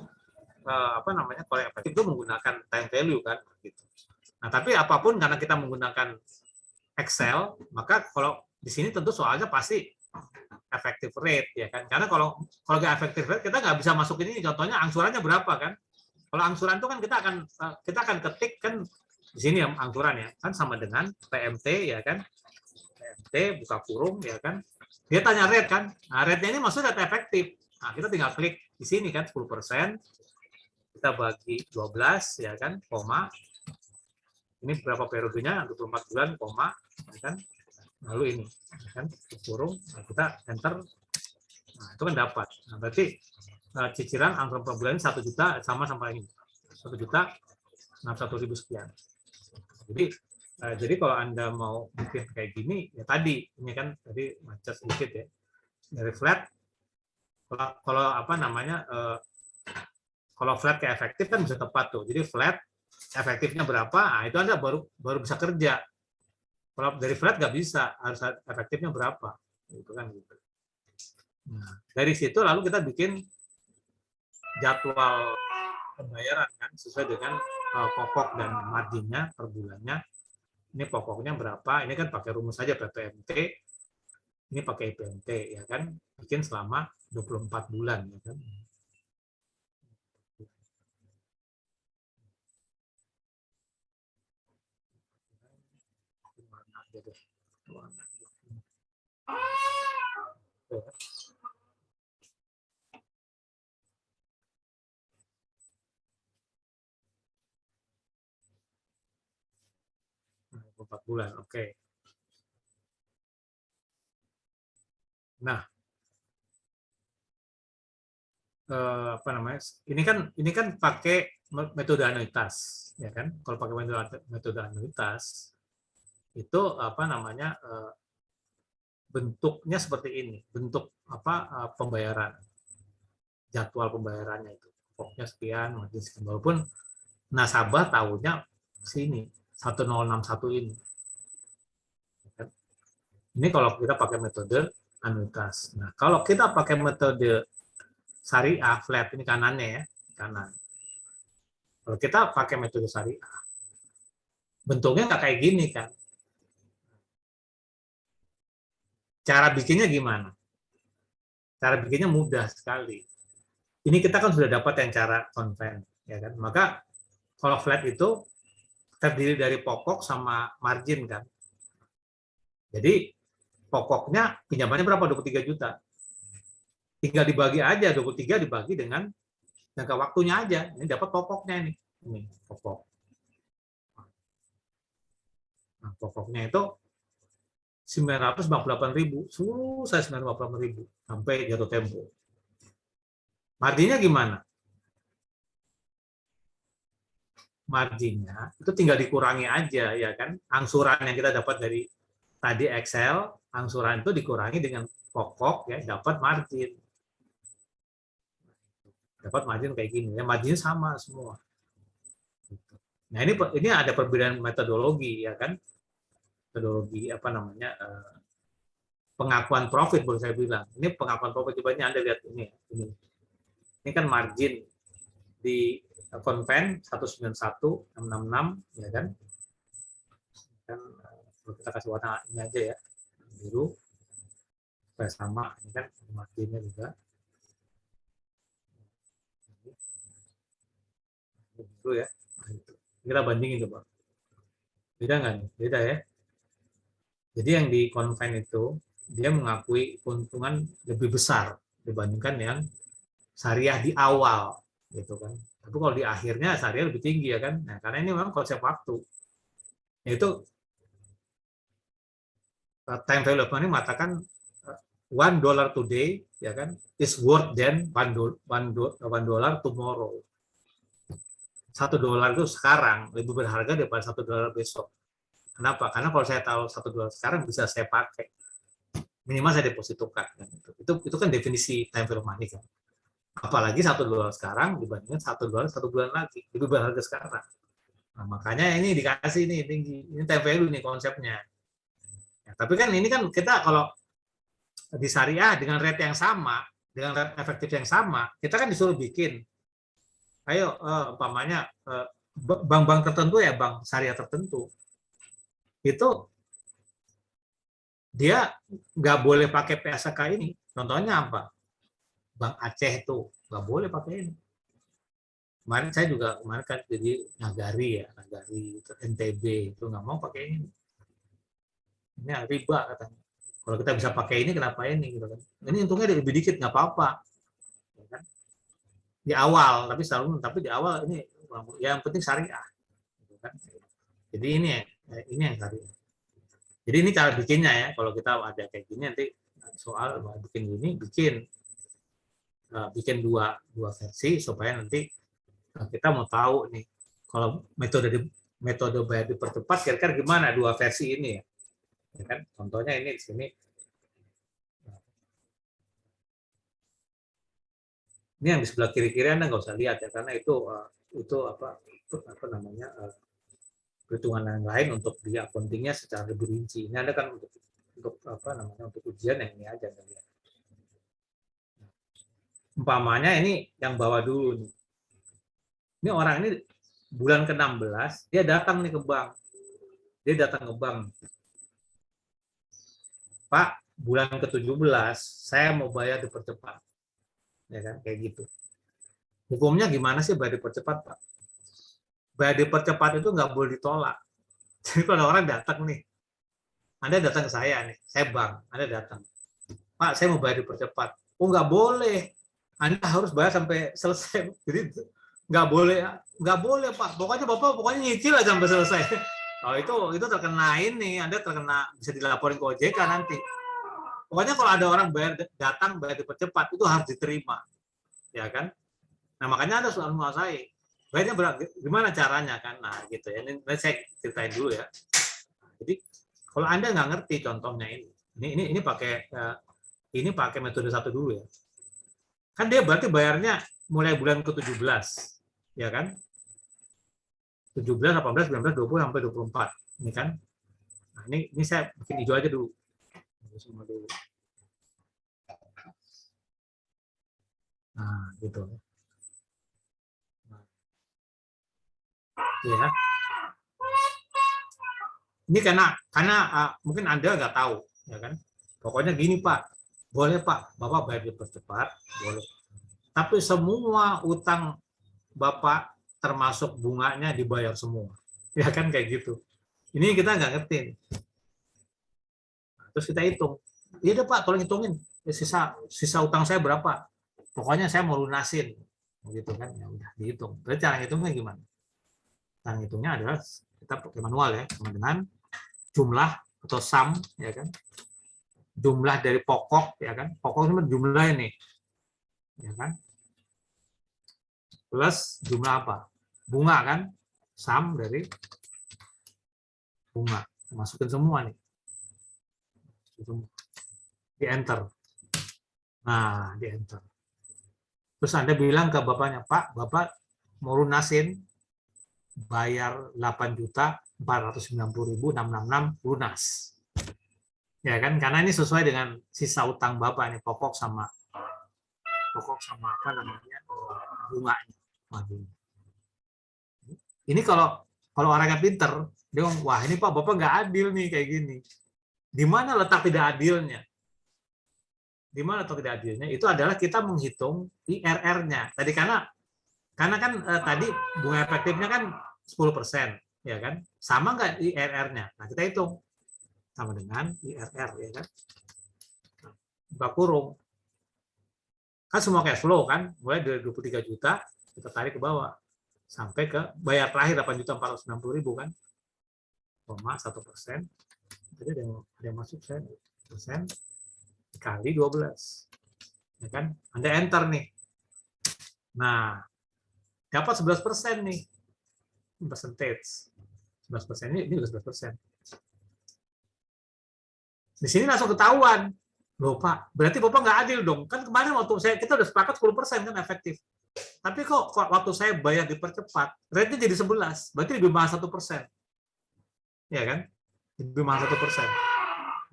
apa namanya kalau yang efektif itu menggunakan time value kan gitu. Nah, tapi apapun karena kita menggunakan Excel, maka kalau di sini tentu soalnya pasti effective rate ya kan. Karena kalau nggak effective rate kita nggak bisa masukin ini, contohnya angsurannya berapa kan. Kalau angsuran itu kan kita akan ketik kan di sini ya angsuran ya kan sama dengan PMT ya kan. PMT buka kurung ya kan. Dia tanya rate kan. Nah, rate-nya ini maksudnya rate efektif. Nah, kita tinggal klik di sini kan 10%. Kita bagi 12 ya kan, koma. Ini berapa periodenya? 24 bulan, koma, ya kan? Lalu ini, ya kan? Kurung, nah, kita enter, nah itu kan dapat. Nah, berarti cicilan angsuran per bulan 1 juta sama ini, 1 juta 61.000 sekian. Jadi kalau Anda mau bikin kayak gini, ya tadi ini kan tadi macet sedikit ya, dari flat. Kalau apa namanya, kalau flat kayak efektif kan bisa tepat tuh. Jadi flat efektifnya berapa, nah itu Anda baru bisa kerja. Kalau dari flat nggak bisa, harus efektifnya berapa, gitu kan gitu. Nah, dari situ lalu kita bikin jadwal pembayaran kan sesuai dengan pokok dan marginnya per bulannya. Ini pokoknya berapa? Ini kan pakai rumus saja PPMT. Ini pakai IPMT ya kan, bikin selama 24 bulan ya kan. Nah, 4 bulan, oke. Nah, apa namanya? Ini kan pakai metode anuitas, ya kan? Kalau pakai metode anuitas itu apa namanya? Bentuknya seperti ini, bentuk apa pembayaran, jadwal pembayarannya itu. Pokoknya sekian, margin sekian. Walaupun nasabah tahunya sini 1061 ini. Ini kalau kita pakai metode anuitas. Nah, kalau kita pakai metode syariah flat ini kanannya ya, kanan. Kalau kita pakai metode syariah, bentuknya nggak kayak gini kan. Cara bikinnya gimana? Cara bikinnya mudah sekali. Ini kita kan sudah dapat yang cara konven, ya kan? Maka kalau flat itu terdiri dari pokok sama margin kan. Jadi pokoknya pinjamannya berapa? 23 juta. Tinggal dibagi aja, 23 dibagi dengan jangka waktunya aja. Ini dapat pokoknya ini. Ini pokok. Nah, pokoknya itu 998.000. Seluruh saya 998.000 sampai jatuh tempo. Marginnya gimana? Marginnya itu tinggal dikurangi aja ya kan. Angsuran yang kita dapat dari tadi Excel, angsuran itu dikurangi dengan pokok ya dapat margin. Dapat margin kayak gini ya, marginnya sama semua. Nah, ini ada perbedaan metodologi ya kan. Metodologi apa namanya? Pengakuan profit boleh saya bilang. Ini pengakuan profit, coba Anda lihat ini. Ini kan margin di konven 191.666 ya kan. Dan kita kasih warna ini aja ya, biru supaya sama, ini kan marginnya juga biru ya. Kita bandingin coba, beda nggak nih? Beda ya. Jadi yang di konven itu dia mengakui keuntungan lebih besar dibandingkan yang syariah di awal gitu kan. Tapi kalau di akhirnya syariah lebih tinggi ya kan. Nah, karena ini memang konsep waktu. Yaitu time value of money mengatakan $1 today ya kan is worth than $1 tomorrow. $1 itu sekarang lebih berharga daripada $1 besok. Kenapa? Karena kalau saya tahu $1 sekarang bisa saya pakai. minimal saya depositokan. Kan. Itu kan definisi time value of money kan. Apalagi $1 sekarang dibandingkan $1 1 bulan lagi, itu berharga sekarang. Nah, makanya ini dikasih nih tinggi, ini time value nih konsepnya. Ya, tapi kan ini kan kita kalau di syariah dengan rate yang sama, dengan rate efektif yang sama, kita kan disuruh bikin. Ayo, umpamanya bank-bank tertentu ya, bank syariah tertentu, itu dia nggak boleh pakai PSK ini. Contohnya apa? Bank Aceh itu nggak boleh pakai ini. Kemarin saya juga kemarin kan jadi Nagari NTB itu nggak mau pakai ini. Ini riba katanya. Kalau kita bisa pakai ini kenapa ini gitu kan? Ini untungnya lebih dikit nggak apa-apa. Ya kan? Di awal tapi di awal ini yang penting syariah. Gitu kan? Jadi ini yang syariah. Jadi ini cara bikinnya ya. Kalau kita ada kayak gini nanti soal bikin gini bikin dua versi supaya nanti kita mau tahu nih kalau metode bayar dipercepat kira-kira gimana dua versi ini ya kan contohnya ini di sini ini yang di sebelah kiri Anda nggak usah lihat ya karena itu apa namanya perhitungan yang lain untuk di accounting-nya secara lebih rinci. Ini Anda kan untuk apa namanya untuk ujian yang ini aja kan ya. Umpamanya ini yang bawah dulu nih. Ini orang ini bulan ke-16 dia datang nih ke bank. Dia datang ke bank. Pak, bulan ke-17 saya mau bayar dipercepat. Ya kan kayak gitu. Hukumnya gimana sih bayar dipercepat, Pak? Bayar dipercepat itu nggak boleh ditolak. Jadi kalau orang datang nih, Anda datang ke saya nih, saya bank, Anda datang. Pak, saya mau bayar dipercepat. Oh, nggak boleh. Anda harus bayar sampai selesai. Jadi nggak boleh Pak. Pokoknya nyicil aja sampai selesai. Kalau itu terkena ini, Anda terkena bisa dilaporin ke OJK nanti. Pokoknya kalau ada orang datang bayar dipercepat itu harus diterima, ya kan? Nah makanya Anda harus menguasai. Bayarnya gimana caranya kan? Nah gitu ya. Ini saya ceritain dulu ya. Jadi kalau Anda nggak ngerti contohnya ini pakai metode satu dulu ya. Kan dia berarti bayarnya mulai bulan ke-17, ya kan? 17, 18, 19, 20 sampai 24. Ini kan. Nah, ini saya bikin hijau aja dulu. Semua dulu. Nah, gitu. Nah, ya. Ini karena mungkin Anda nggak tahu, ya kan? Pokoknya gini Pak, boleh Pak, Bapak bayar dipercepat, boleh. Tapi semua utang Bapak termasuk bunganya dibayar semua, ya kan kayak gitu. Ini kita nggak ngerti. Terus kita hitung, iya deh Pak, tolong hitungin sisa utang saya berapa. Pokoknya saya mau lunasin, gitu kan? Ya udah dihitung. Berarti cara hitungnya gimana? Cara hitungnya adalah kita pakai manual ya, sama dengan jumlah atau sum, ya kan? Jumlah dari pokok, ya kan? Pokok itu jumlah ini, ya kan? Plus jumlah apa? Bunga kan? Sum dari bunga. Masukin semua nih. Di enter. Nah, di enter. Terus Anda bilang ke bapaknya, Pak, Bapak mau lunasin bayar 8.490.666 lunas. Ya kan? Karena ini sesuai dengan sisa utang Bapak nih, pokok sama apa namanya? Bunganya. Ini kalau orangnya pinter, dia ngomong, wah ini Pak, Bapak nggak adil nih kayak gini. Di mana letak tidak adilnya? Di mana letak tidak adilnya? Itu adalah kita menghitung IRR-nya. Tadi karena kan tadi bunga efektifnya kan 10%, ya kan? Sama nggak IRR-nya? Nah, kita hitung. Sama dengan IRR, ya kan? Buka kurung. Kan semua cash flow kan, mulai dari 23 juta, kita tarik ke bawah. Sampai ke bayar terakhir 8.490.000 kan? 1%. Jadi ada yang masuk persen kali 12. Ya kan? Anda enter nih. Nah, dapat 11% nih. Percentage. 11% ini 11%. Di sini langsung ketahuan. Loh Pak, berarti Bapak nggak adil dong. Kan kemarin waktu kita udah sepakat 10% kan efektif. Tapi kok waktu saya bayar dipercepat, rate-nya jadi 11, berarti lebih mahal 1%. Ya kan? Lebih mahal 1%.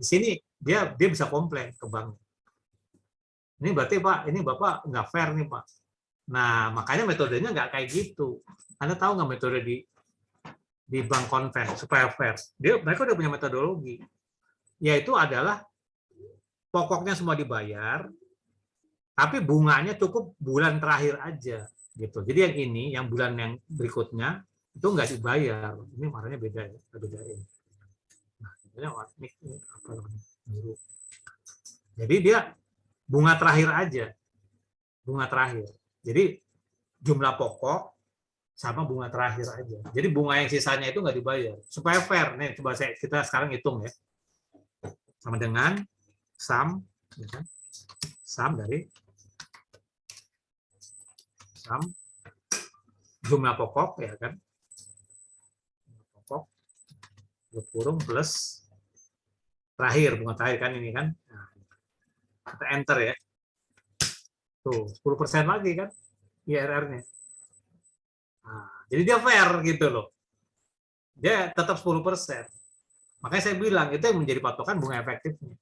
Di sini dia bisa komplain ke bank. Ini berarti Pak, ini Bapak nggak fair nih Pak. Nah, makanya metodenya nggak kayak gitu. Anda tahu nggak metode di bank konven supaya fair? Mereka udah punya metodologi. Yaitu adalah pokoknya semua dibayar, tapi bunganya cukup bulan terakhir aja gitu. Jadi yang bulan yang berikutnya itu nggak dibayar. Ini warnanya beda ya, bedain. Nah, ini apa namanya? Jadi dia bunga terakhir aja, bunga terakhir. Jadi jumlah pokok sama bunga terakhir aja. Jadi bunga yang sisanya itu nggak dibayar. Supaya fair, nih coba kita sekarang hitung ya. Sama dengan sum, sum dari sum jumlah pokok ya kan, pokok kurung plus terakhir, bunga terakhir kan ini kan. Nah, kita enter ya. Tuh 10% lagi kan IRR-nya. Nah, jadi dia fair gitu loh. Dia tetap 10%. Makanya saya bilang itu yang menjadi patokan bunga efektifnya.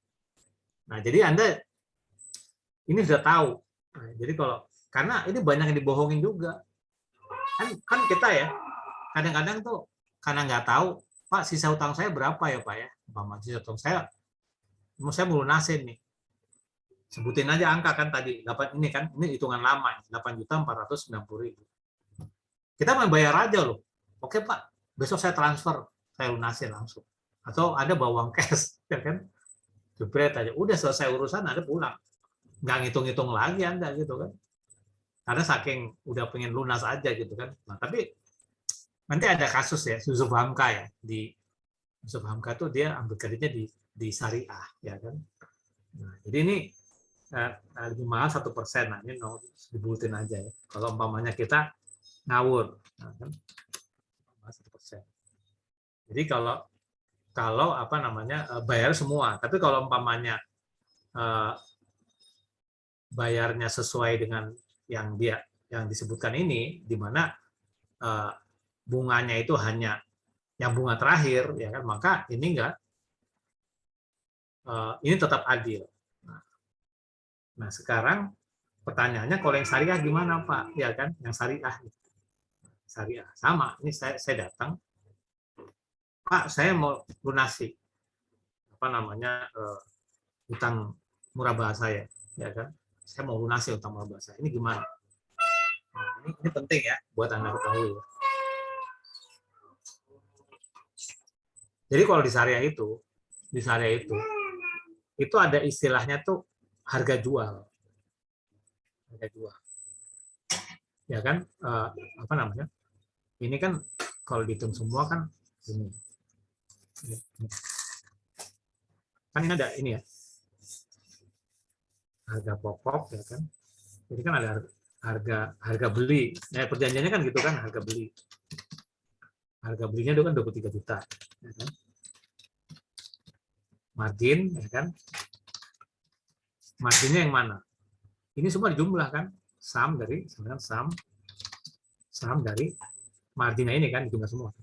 Nah, jadi Anda ini sudah tahu. Nah, jadi karena ini banyak yang dibohongin juga. Kan kita ya, kadang-kadang tuh karena nggak tahu, Pak, sisa utang saya berapa ya Pak ya? Sisa utang saya mau lunasin nih. Sebutin aja angka kan tadi, ini hitungan lama, 8.490.000. Kita mau bayar aja loh. Oke Pak, besok saya transfer, saya lunasin langsung. Atau ada bawa uang cash, ya kan? Jebret aja, udah selesai urusan, Anda pulang. Nggak ngitung-ngitung lagi Anda gitu kan. Karena saking udah pengen lunas aja gitu kan. Nah, tapi nanti ada kasus ya, Yusuf Hamka ya. Di Yusuf Hamka tuh dia ambil kreditnya di syariah, ya kan. Nah, jadi ini lebih mahal 1%. Nah, ini dibutuhin aja ya. Kalau umpamanya kita ngawur, nah, kan 1%. Jadi kalau apa namanya bayar semua, tapi kalau umpamanya bayarnya sesuai dengan yang disebutkan ini, di mana bunganya itu hanya yang bunga terakhir, ya kan, maka ini ini tetap adil. Nah, sekarang pertanyaannya kalau yang syariah gimana Pak? Ya kan, yang syariah sama. Ini saya datang, Pak, saya mau lunasi apa namanya utang murabah saya, ya kan? Saya mau lunasi utang murabah saya. Ini gimana? Nah, ini penting ya buat Anda ketahui. Jadi kalau di syariah itu ada istilahnya tuh harga jual. Harga jual. Ya kan, apa namanya? Ini kan kalau dihitung semua kan ini. Kan ini ada ini ya. Harga pokok ya kan. Jadi kan ada harga beli. Nah, perjanjiannya kan gitu kan, harga beli. Harga belinya itu kan 23 juta, ya kan? Margin, ya kan? Marginnya yang mana? Ini semua dijumlah kan? Sum dari marginnya ini kan dijumlah semua.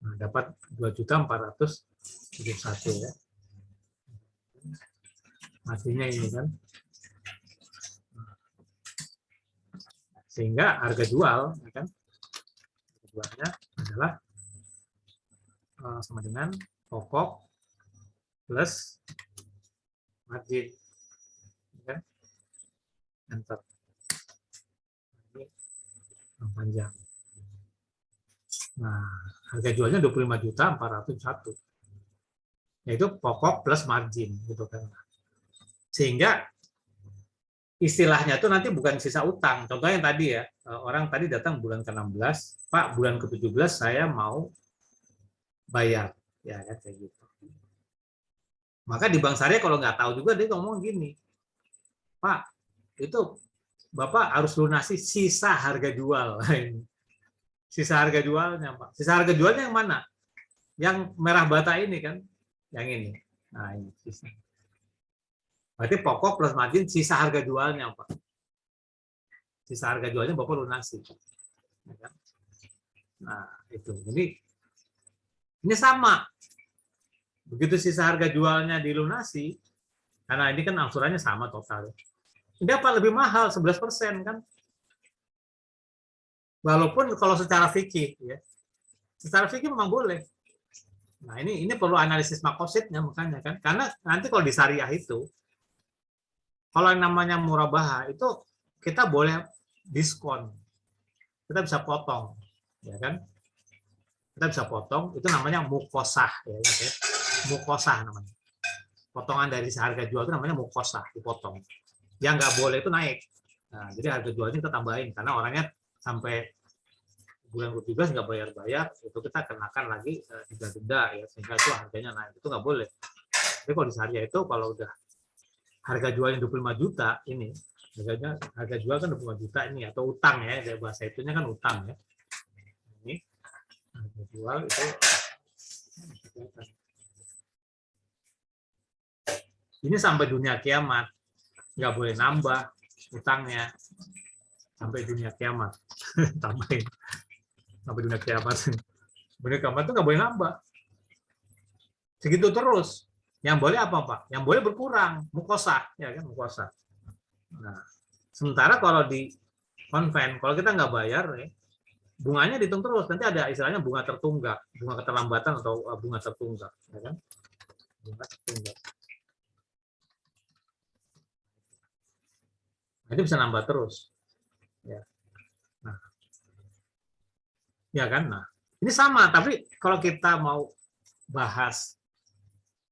Nah, dapat 2.471 ya. Marginnya ini kan. Sehingga harga jual, ya kan? Harga jualnya adalah sama dengan pokok plus margin, ya kan? Enter. Ini panjang. Nah, harga jualnya 25.401. Yaitu pokok plus margin gitu kan. Sehingga istilahnya itu nanti bukan sisa utang. Contohnya yang tadi ya, orang tadi datang bulan ke-16, Pak, bulan ke-17 saya mau bayar, ya kan kayak gitu. Maka di bank syariah kalau nggak tahu juga dia ngomong gini, Pak, itu Bapak harus lunasi sisa harga jual. Sisa harga jualnya, Pak. Sisa harga jualnya yang mana? Yang merah bata ini kan? Yang ini. Nah, ini sisa. Berarti pokok plus margin sisa harga jualnya, Pak. Sisa harga jualnya Bapak lunasi. Nah, itu. Jadi ini sama. Begitu sisa harga jualnya dilunasi, karena ini kan angsurannya sama total. Ini apa lebih mahal 11% kan? Walaupun kalau secara fikih ya. Secara fikih memang boleh. Nah, ini perlu analisis makositnya makanya kan. Karena nanti kalau di syariah itu kalau yang namanya murabahah itu kita boleh diskon. Kita bisa potong, ya kan? Kita bisa potong, itu namanya mukosah, ya, kan? Mukosah namanya. Potongan dari harga jual itu namanya mukosah, dipotong. Yang nggak boleh itu naik. Nah, jadi harga jualnya kita tambahin karena orangnya sampai bulan ke-17 nggak bayar-bayar, itu kita kenakan lagi denda ya, sehingga itu harganya naik. Itu nggak boleh. Tapi kalau di syariah itu kalau udah harga jualnya 25 juta ini, harga jual kan 25 juta ini atau utang ya, dari bahasa itunya kan utang ya. Ini harga jual itu ini sampai dunia kiamat, nggak boleh nambah utangnya sampai dunia kiamat. Tambahin sampai dunia kiamat. Dunia kiamat itu nggak boleh nambah. Segitu terus. Yang boleh apa, Pak? Yang boleh berkurang, mukosah, ya kan, mukosah. Nah, sementara kalau di konven, kalau kita nggak bayar, ya, bunganya dihitung terus. Nanti ada istilahnya bunga tertunggak, bunga keterlambatan atau bunga tertunggak, ya kan? Bunga tertunggak. Nah, itu bisa nambah terus. Ya. Nah, ya kan? Nah, ini sama, tapi kalau kita mau bahas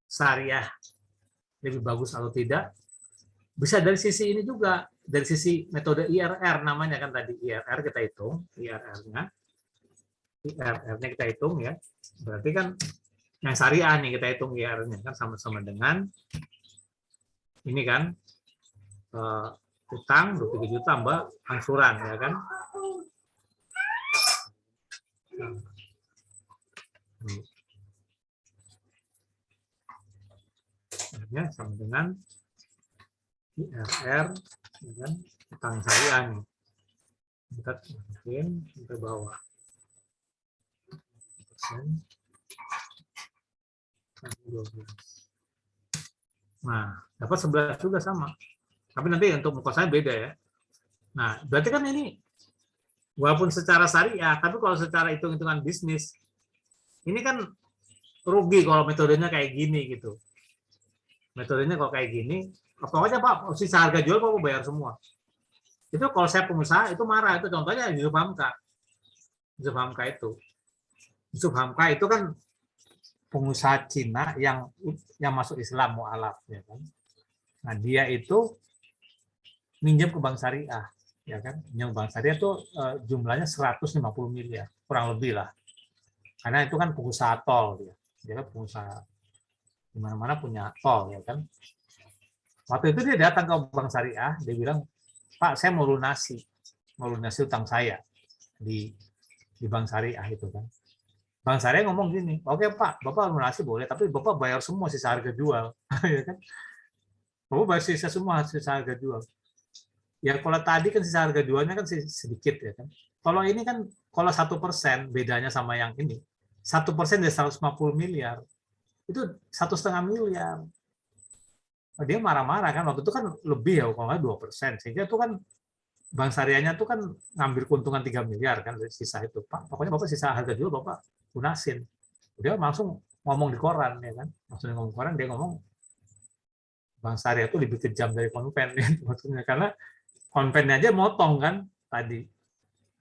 syariah lebih bagus atau tidak, bisa dari sisi ini juga, dari sisi metode IRR namanya kan tadi, IRR kita hitung, IRR-nya kita hitung ya, berarti kan yang syariah nih kita hitung IRR-nya kan sama-sama dengan ini kan utang 23 juta tambah angsuran ya kan. Ya, sama dengan IRR ya kan, utang syariah nih. Kita mungkin ke bawah. Nah, dapat 11 juga sama. Tapi nanti untuk muka saya beda ya. Nah, berarti kan ini walaupun secara syariah, tapi kalau secara hitung-hitungan bisnis, ini kan rugi kalau metodenya kayak gini gitu. Metodenya kalau kayak gini, pokoknya Pak, sisa harga jual Pak bayar semua. Itu kalau saya pengusaha itu marah, itu contohnya Yusuf Hamka. Yusuf Hamka itu. Yusuf Hamka itu kan pengusaha Cina yang masuk Islam mualaf ya kan. Nah, dia itu minjem ke bank syariah ya kan. Minjem bank syariah itu jumlahnya 150 miliar, kurang lebih lah. Karena itu kan pengusaha tol dia. Dia kan pengusaha di mana-mana punya tol ya kan. Waktu itu dia datang ke bank syariah, dia bilang, "Pak, saya mau lunasi utang saya di bank syariah itu kan." Bank syariah ngomong gini, "Oke Pak, Bapak lunasi boleh, tapi Bapak bayar semua sisa harga jual." Ya kan? Bapak bayar sisa semua sisa harga jual. Ya kalau tadi kan sisa harga jualnya kan sedikit ya kan. Kalau ini kan kalau 1% bedanya sama yang ini, 1% dari 150 miliar itu 1,5 miliar. Dia marah-marah kan waktu itu kan lebih ya kalau nggak 2%, sehingga itu kan bank syariahnya itu kan ngambil keuntungan 3 miliar kan dari sisa itu. Pak, pokoknya Bapak sisa harga jual Bapak lunasin. Dia langsung ngomong di koran ya kan. Langsung ngomong di koran, dia ngomong bank syariah itu lebih kejam dari konven maksudnya, karena konvennya aja motong kan tadi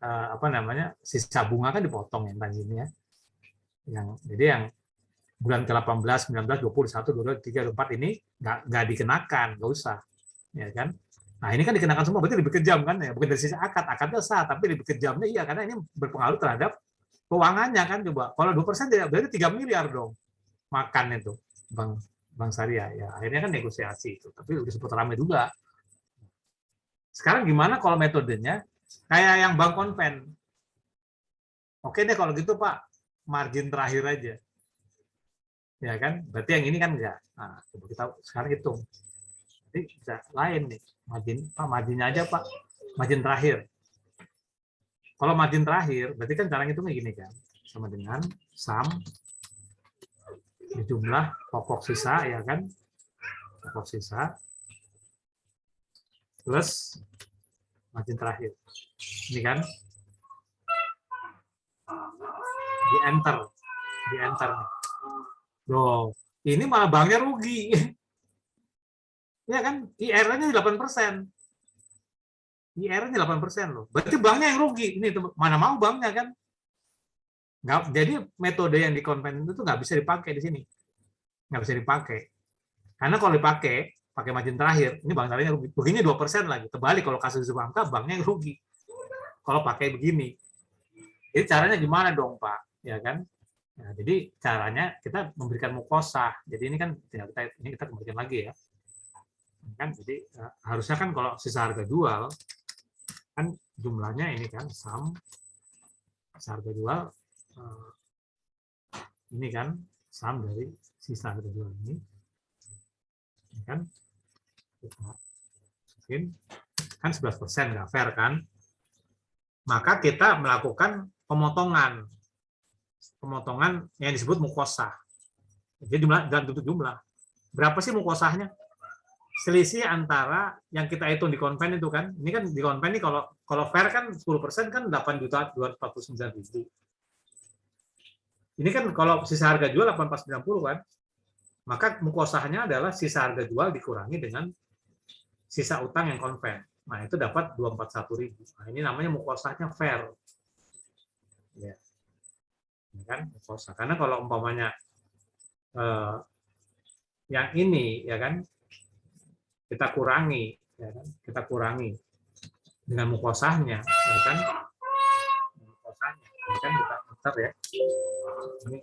apa namanya sisa bunga kan dipotong yang tadi ini ya. Jadi yang bulan ke-18, 19, 20, 21, 22, 23, 24 ini nggak dikenakan, nggak usah. Ya kan? Nah, ini kan dikenakan semua, berarti lebih kejam kan ya. Bukan dari sisi akadnya sah, tapi lebih kejamnya iya karena ini berpengaruh terhadap keuangannya kan coba. Kalau 2% berarti 3 miliar dong. Makan itu Bank Syariah ya. Akhirnya kan negosiasi itu, tapi udah sempat ramai juga. Sekarang gimana kalau metodenya kayak yang bank konven? Oke deh kalau gitu Pak, margin terakhir aja. Ya kan? Berarti yang ini kan enggak. Nah, coba kita sekarang hitung. Jadi bisa lain nih. Marginnya aja Pak. Margin terakhir. Kalau margin terakhir, berarti kan cara ngitungnya gini kan. Sama dengan sum jumlah pokok sisa, ya kan? Pokok sisa plus margin terakhir. Ini kan? Di enter. Di enter nih. Loh, ini malah banknya rugi. Ya kan? IR-nya 8%. IR-nya 8% loh. Berarti banknya yang rugi. Ini mana mau banknya kan? Nggak, jadi metode yang di konven itu nggak bisa dipakai di sini. Nggak bisa dipakai. Karena kalau dipakai, pakai margin terakhir, ini bank terakhirnya rugi. Ruginya 2% lagi. Kebalik kalau kasus Subangka, banknya yang rugi. Kalau pakai begini. Jadi caranya gimana dong Pak? Ya kan? Nah, jadi caranya kita memberikan mukosah. Jadi ini kan kita kembalikan lagi ya. Kan jadi harusnya kan kalau sisa harga jual kan jumlahnya ini kan sum sisa harga jual ini kan sum dari sisa harga jual ini kan kita masukin kan 11% nggak fair kan, maka kita melakukan pemotongan yang disebut mukosah. Jadi jumlah dalam bentuk jumlah. Berapa sih mukosahnya? Selisih antara yang kita hitung di konven itu kan. Ini kan di konven ini kalau fair kan 10% kan 8.249.000. Ini kan kalau sisa harga jual 8.490 kan. Maka mukosahnya adalah sisa harga jual dikurangi dengan sisa utang yang konven. Nah, itu dapat 241.000. Nah, ini namanya mukosahnya fair. Ya. Kan mukosah. Karena kalau umpamanya yang ini ya kan kita kurangi dengan mukosahnya ya kan, mukosahnya ini kan kita muter ya, ini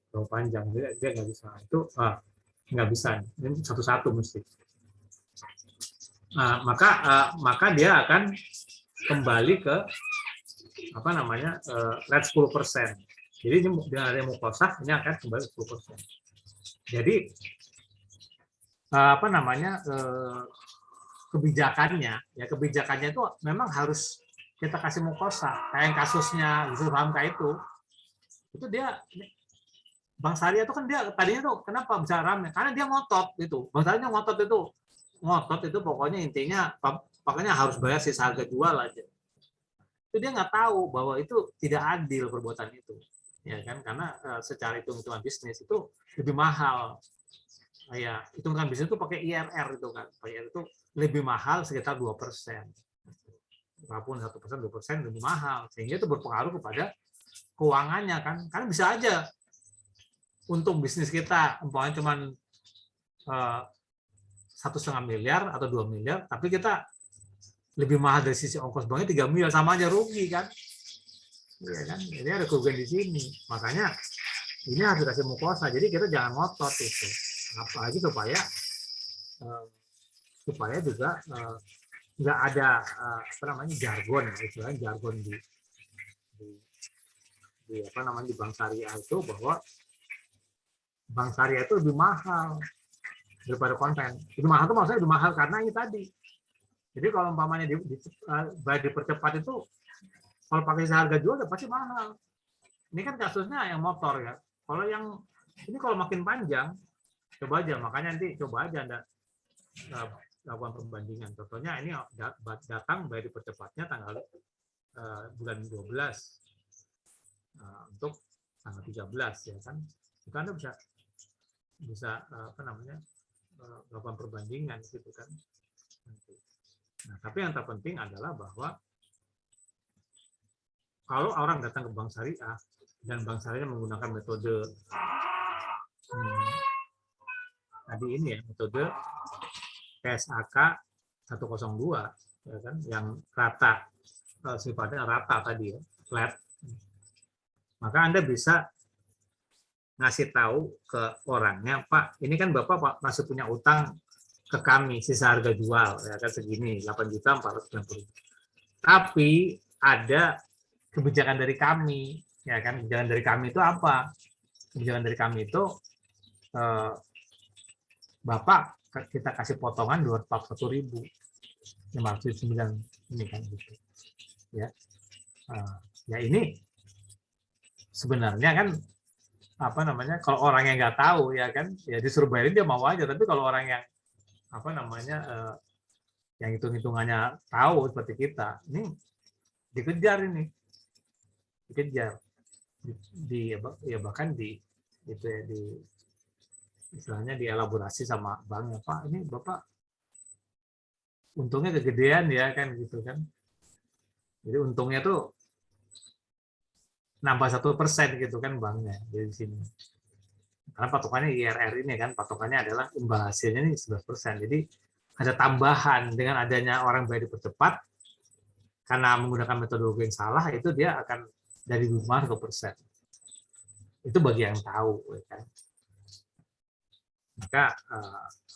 terlalu panjang dia nggak bisa itu nggak bisa ini satu-satu mesti. Maka dia akan kembali ke apa namanya rate 10%. Jadi dengan ada mukosah ini akan kembali 10%. Jadi apa namanya kebijakannya itu memang harus kita kasih mukosah. Kayak yang kasusnya Yusuf Hamka itu dia Bank Syariah itu kan dia tadinya tuh kenapa bisa ramai? Karena dia ngotot itu. Bank Syariah ngotot itu pokoknya intinya pokoknya harus bayar sisa harga jual aja. Itu dia nggak tahu bahwa itu tidak adil perbuatan itu, ya kan? Karena secara hitung-hitungan bisnis itu lebih mahal. Ya, hitungan bisnis itu pakai IRR itu kan. IRR itu lebih mahal sekitar 2%. Walaupun 1%, 2% lebih mahal. Sehingga itu berpengaruh kepada keuangannya kan. Karena bisa aja untung bisnis kita umpamanya cuma 1,5 miliar atau 2 miliar, tapi kita lebih mahal dari sisi ongkos banknya 3 miliar, sama aja rugi kan. Iya kan? Jadi ada kerugian di sini. Makanya ini harus dikasih mukosah. Jadi kita jangan ngotot itu. Apalagi supaya juga nggak ada apa namanya jargon, istilahnya jargon di apa namanya di Bank Syariah itu bahwa Bank Syariah itu lebih mahal daripada konven. Lebih mahal itu maksudnya lebih mahal karena ini tadi. Jadi kalau umpamanya bayar dipercepat itu kalau pakai harga jual udah pasti mahal. Ini kan kasusnya yang motor ya. Kalau yang ini kalau makin panjang, coba aja, makanya nanti coba aja Anda lakukan perbandingan. Contohnya ini datang bayar dipercepatnya tanggal bulan 12 untuk tanggal 13 ya kan. Itu Anda bisa apa namanya lakukan perbandingan gitu kan. Nah, tapi yang terpenting adalah bahwa kalau orang datang ke Bank Syariah dan Bank Syariah menggunakan metode tadi ini ya, metode PSAK 102 ya kan, yang rata sifatnya rata tadi ya, flat. Maka Anda bisa ngasih tahu ke orangnya, Pak, ini kan Bapak masih punya utang ke kami sisa harga jual ya kan segini 8.490.000. Tapi ada kebijakan dari kami, ya kan? Kebijakan dari kami itu apa? Kebijakan dari kami itu Bapak kita kasih potongan 241.509 ini kan gitu. Ya. Ya ini sebenarnya kan apa namanya, kalau orang yang nggak tahu ya kan ya disuruh bayarin dia mau aja, tapi kalau orang yang apa namanya yang hitung-hitungannya tahu seperti kita ini dikejar, di ya bahkan di itu ya di istilahnya dielaborasi sama banknya, Pak ini Bapak untungnya kegedean ya kan gitu kan, jadi untungnya tuh nambah 1% gitu kan banknya dari sini. Karena patokannya IRR ini kan, patokannya adalah imbal hasilnya ini 11%. Jadi ada tambahan dengan adanya orang bayar dipercepat, karena menggunakan metodologi yang salah, itu dia akan dari 5%. Itu bagi yang tahu. Ya kan? Maka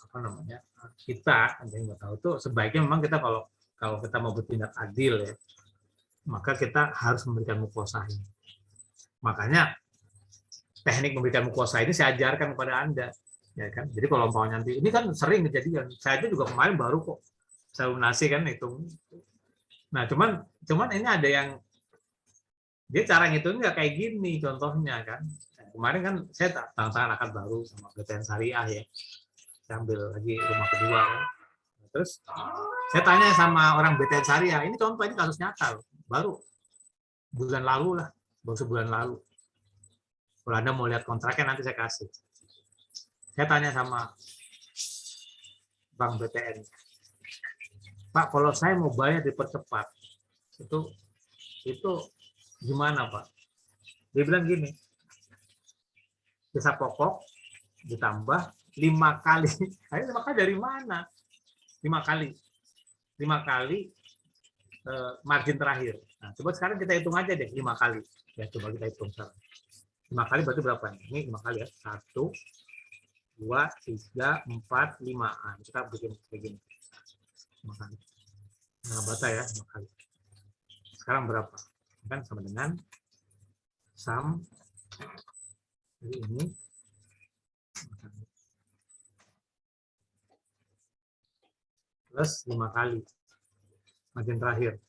apa namanya, kita yang nggak tahu tuh sebaiknya memang kita kalau kita mau bertindak adil ya, maka kita harus memberikan mukosa ini. Makanya teknik memberikan mukosa ini saya ajarkan kepada Anda, ya kan. Jadi kalau mau nanti ini kan sering kejadian, saya itu juga kemarin baru kok saya lunasi kan hitung. Nah cuman ini ada yang dia cara ngitungnya nggak kayak gini contohnya kan. Nah, kemarin kan saya tantangan akad baru sama BTN Syariah ya, saya ambil lagi rumah kedua kan. Terus saya tanya sama orang BTN Syariah, ini contoh, ini kasus nyata loh, baru bulan lalu lah, baru sebulan lalu. Kalau Anda mau lihat kontraknya nanti saya kasih. Saya tanya sama Bank BTN, Pak, kalau saya mau bayar dipercepat, itu gimana Pak? Dia bilang gini, jasa pokok ditambah 5 kali. Ayo 5 kali dari mana? 5 kali. 5 kali margin terakhir. Nah, coba sekarang kita hitung aja deh 5 kali. Ya, coba kita hitung sekarang. 5 kali berarti berapa? Ini 5 kali ya. 1, 2, 3, 4, 5. Nah, kita bikin begini. 5 kali. Nah, bata ya, 5 kali. Sekarang berapa? Kan sama dengan sum dari ini plus 5 kali margin terakhir.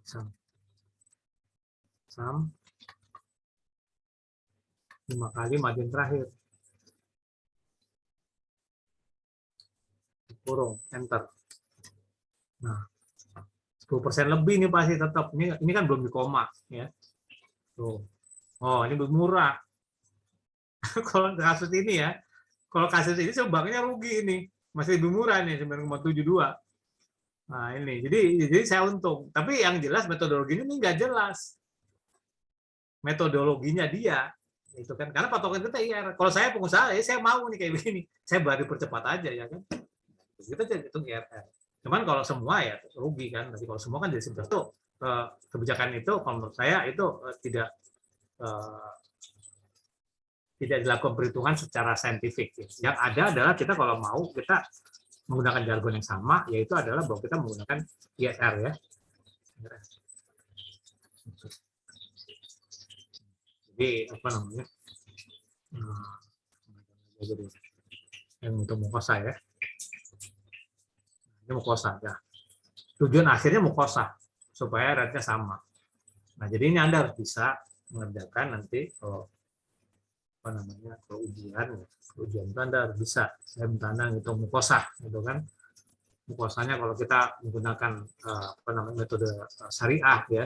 Sum 5 kali margin terakhir. Kurung, enter. Nah, 10% lebih nih pasti tetap. Ini kan belum di koma ya. Tuh. Oh, ini lebih murah. Kalau kasus ini ya, kalau kasus ini sebanknya rugi ini. Masih lebih murah nih 9,72. Nah, ini. Jadi saya untung. Tapi yang jelas metodologinya ini nggak jelas. Metodologinya dia itu kan, karena patokan kita IR. Kalau saya pengusaha ya saya mau nih kayak begini. Saya baru percepat aja ya kan. Kita jadi hitung IRR. Cuman kalau semua ya rugi kan. Jadi kalau semua kan jadi sebelas tuh kebijakan itu kalau menurut saya itu tidak dilakukan perhitungan secara saintifik. Yang ada adalah kita kalau mau kita menggunakan jargon yang sama, yaitu adalah bahwa kita menggunakan IRR ya. Jadi apa namanya? Yang untuk mukosa ya. Ini mukosa ya. Tujuan akhirnya mukosa supaya rate-nya sama. Nah, jadi ini Anda harus bisa mengerjakan nanti kalau apa namanya, kalau ujian itu Anda harus bisa. Saya minta Anda ngitung mukosa gitu kan. Mukosanya kalau kita menggunakan apa namanya metode syariah ya.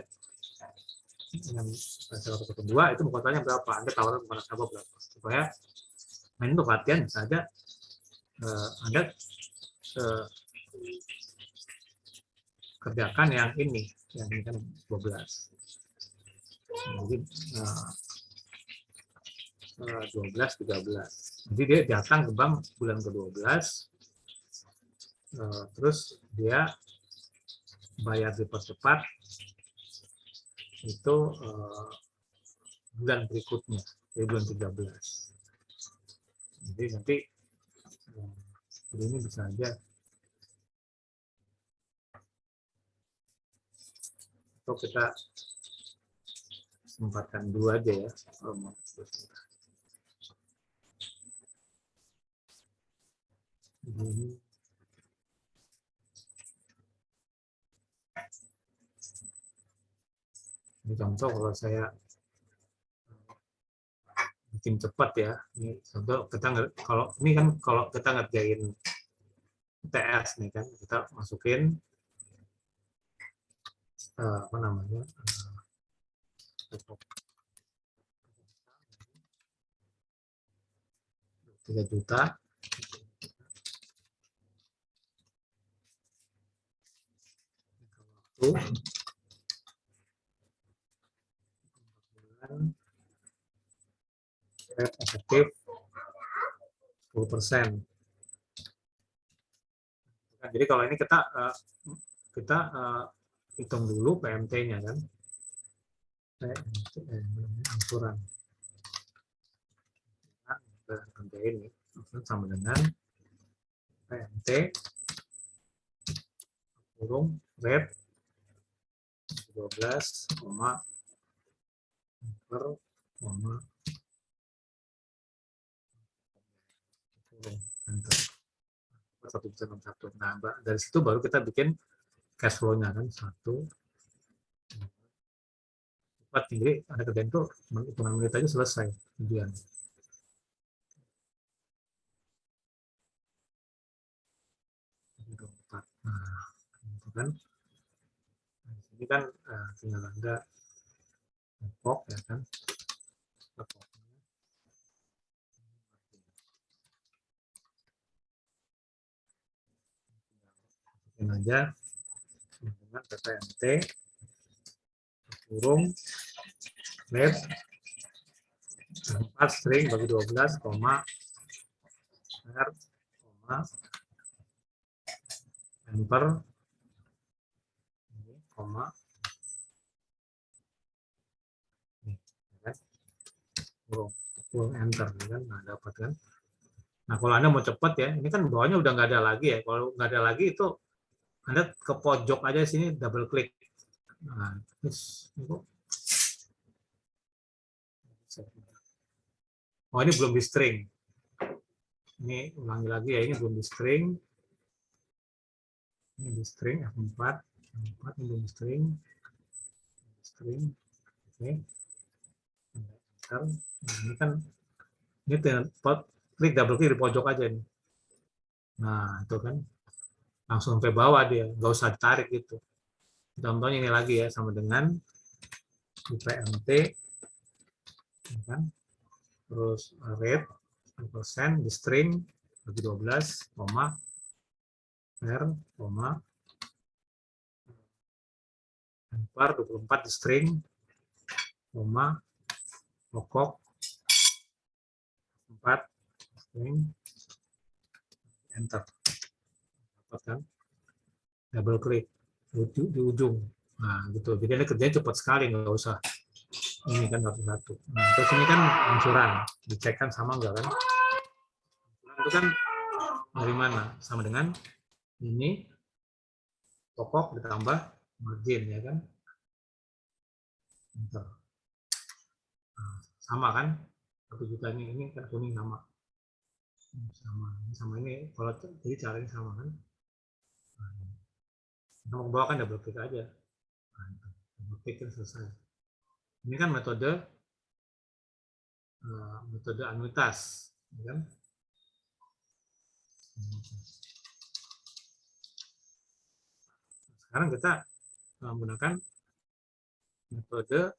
Dengan salah satu kedua itu mukosanya berapa? Anda tawaran kepada nasabah berapa? Supaya main untuk latihan saja Anda kerjakan yang ini kan 12. Jadi 12, 13. Jadi dia datang ke bank bulan ke-12, terus dia bayar dipercepat itu bulan berikutnya, jadi bulan 13. Jadi nanti ini bisa aja Atau kita sempatkan 2 aja ya. Kalau mau. Ini contoh kalau saya bikin cepat ya. Ini contoh kita kalau ini kan kalau kita ngerjain TS nih kan, kita masukin apa namanya 3 juta. Rate efektif 10%. Jadi kalau ini kita hitung dulu PMT-nya kan, angsuran. PMT ini sama dengan PMT kurung rate 12, per koma 1,61. Nah, dari situ baru kita bikin cash flow-nya kan 1. 4 tinggi ada kerjaan itu hitungan menit aja selesai kemudian. Nah, itu kan. Ini kan tinggal ada pokok ya kan. Ini aja dengan PPMT kurung net 4 string bagi 12 koma r koma enter koma kurung enter kan. Nah, dapat kan. Nah, kalau Anda mau cepat ya, ini kan bawahnya udah nggak ada lagi ya. Kalau nggak ada lagi itu Anda ke pojok aja sini double klik. Nah, oh ini belum di string. Ini ulangi lagi ya, ini belum di string. Ini di string F4, F4 ini belum di string. String. Oke. Nah, ini kan ini klik double klik di pojok aja nih. Nah, itu kan langsung sampai bawah dia, nggak usah ditarik gitu. Contohnya ini lagi ya, sama dengan PMT kan, terus rate persen di string bagi 12 koma r koma enter 24 di string koma pokok 4 string enter. Dapat kan, double klik di ujung. Nah gitu, jadi ini kerjanya cepat sekali, nggak usah ini kan satu-satu. Nah, terus ini kan angsuran, dicek kan sama enggak kan? Itu kan dari mana? Sama dengan ini pokok ditambah margin ya kan? Enter. Nah, sama kan? 1 juta ini kan kuning sama. Sama ini kalau jadi caranya sama kan? Nah, mau bawa kan double klik aja. Nah, double klik kan selesai. Ini kan metode anuitas, ya kan? Sekarang kita menggunakan metode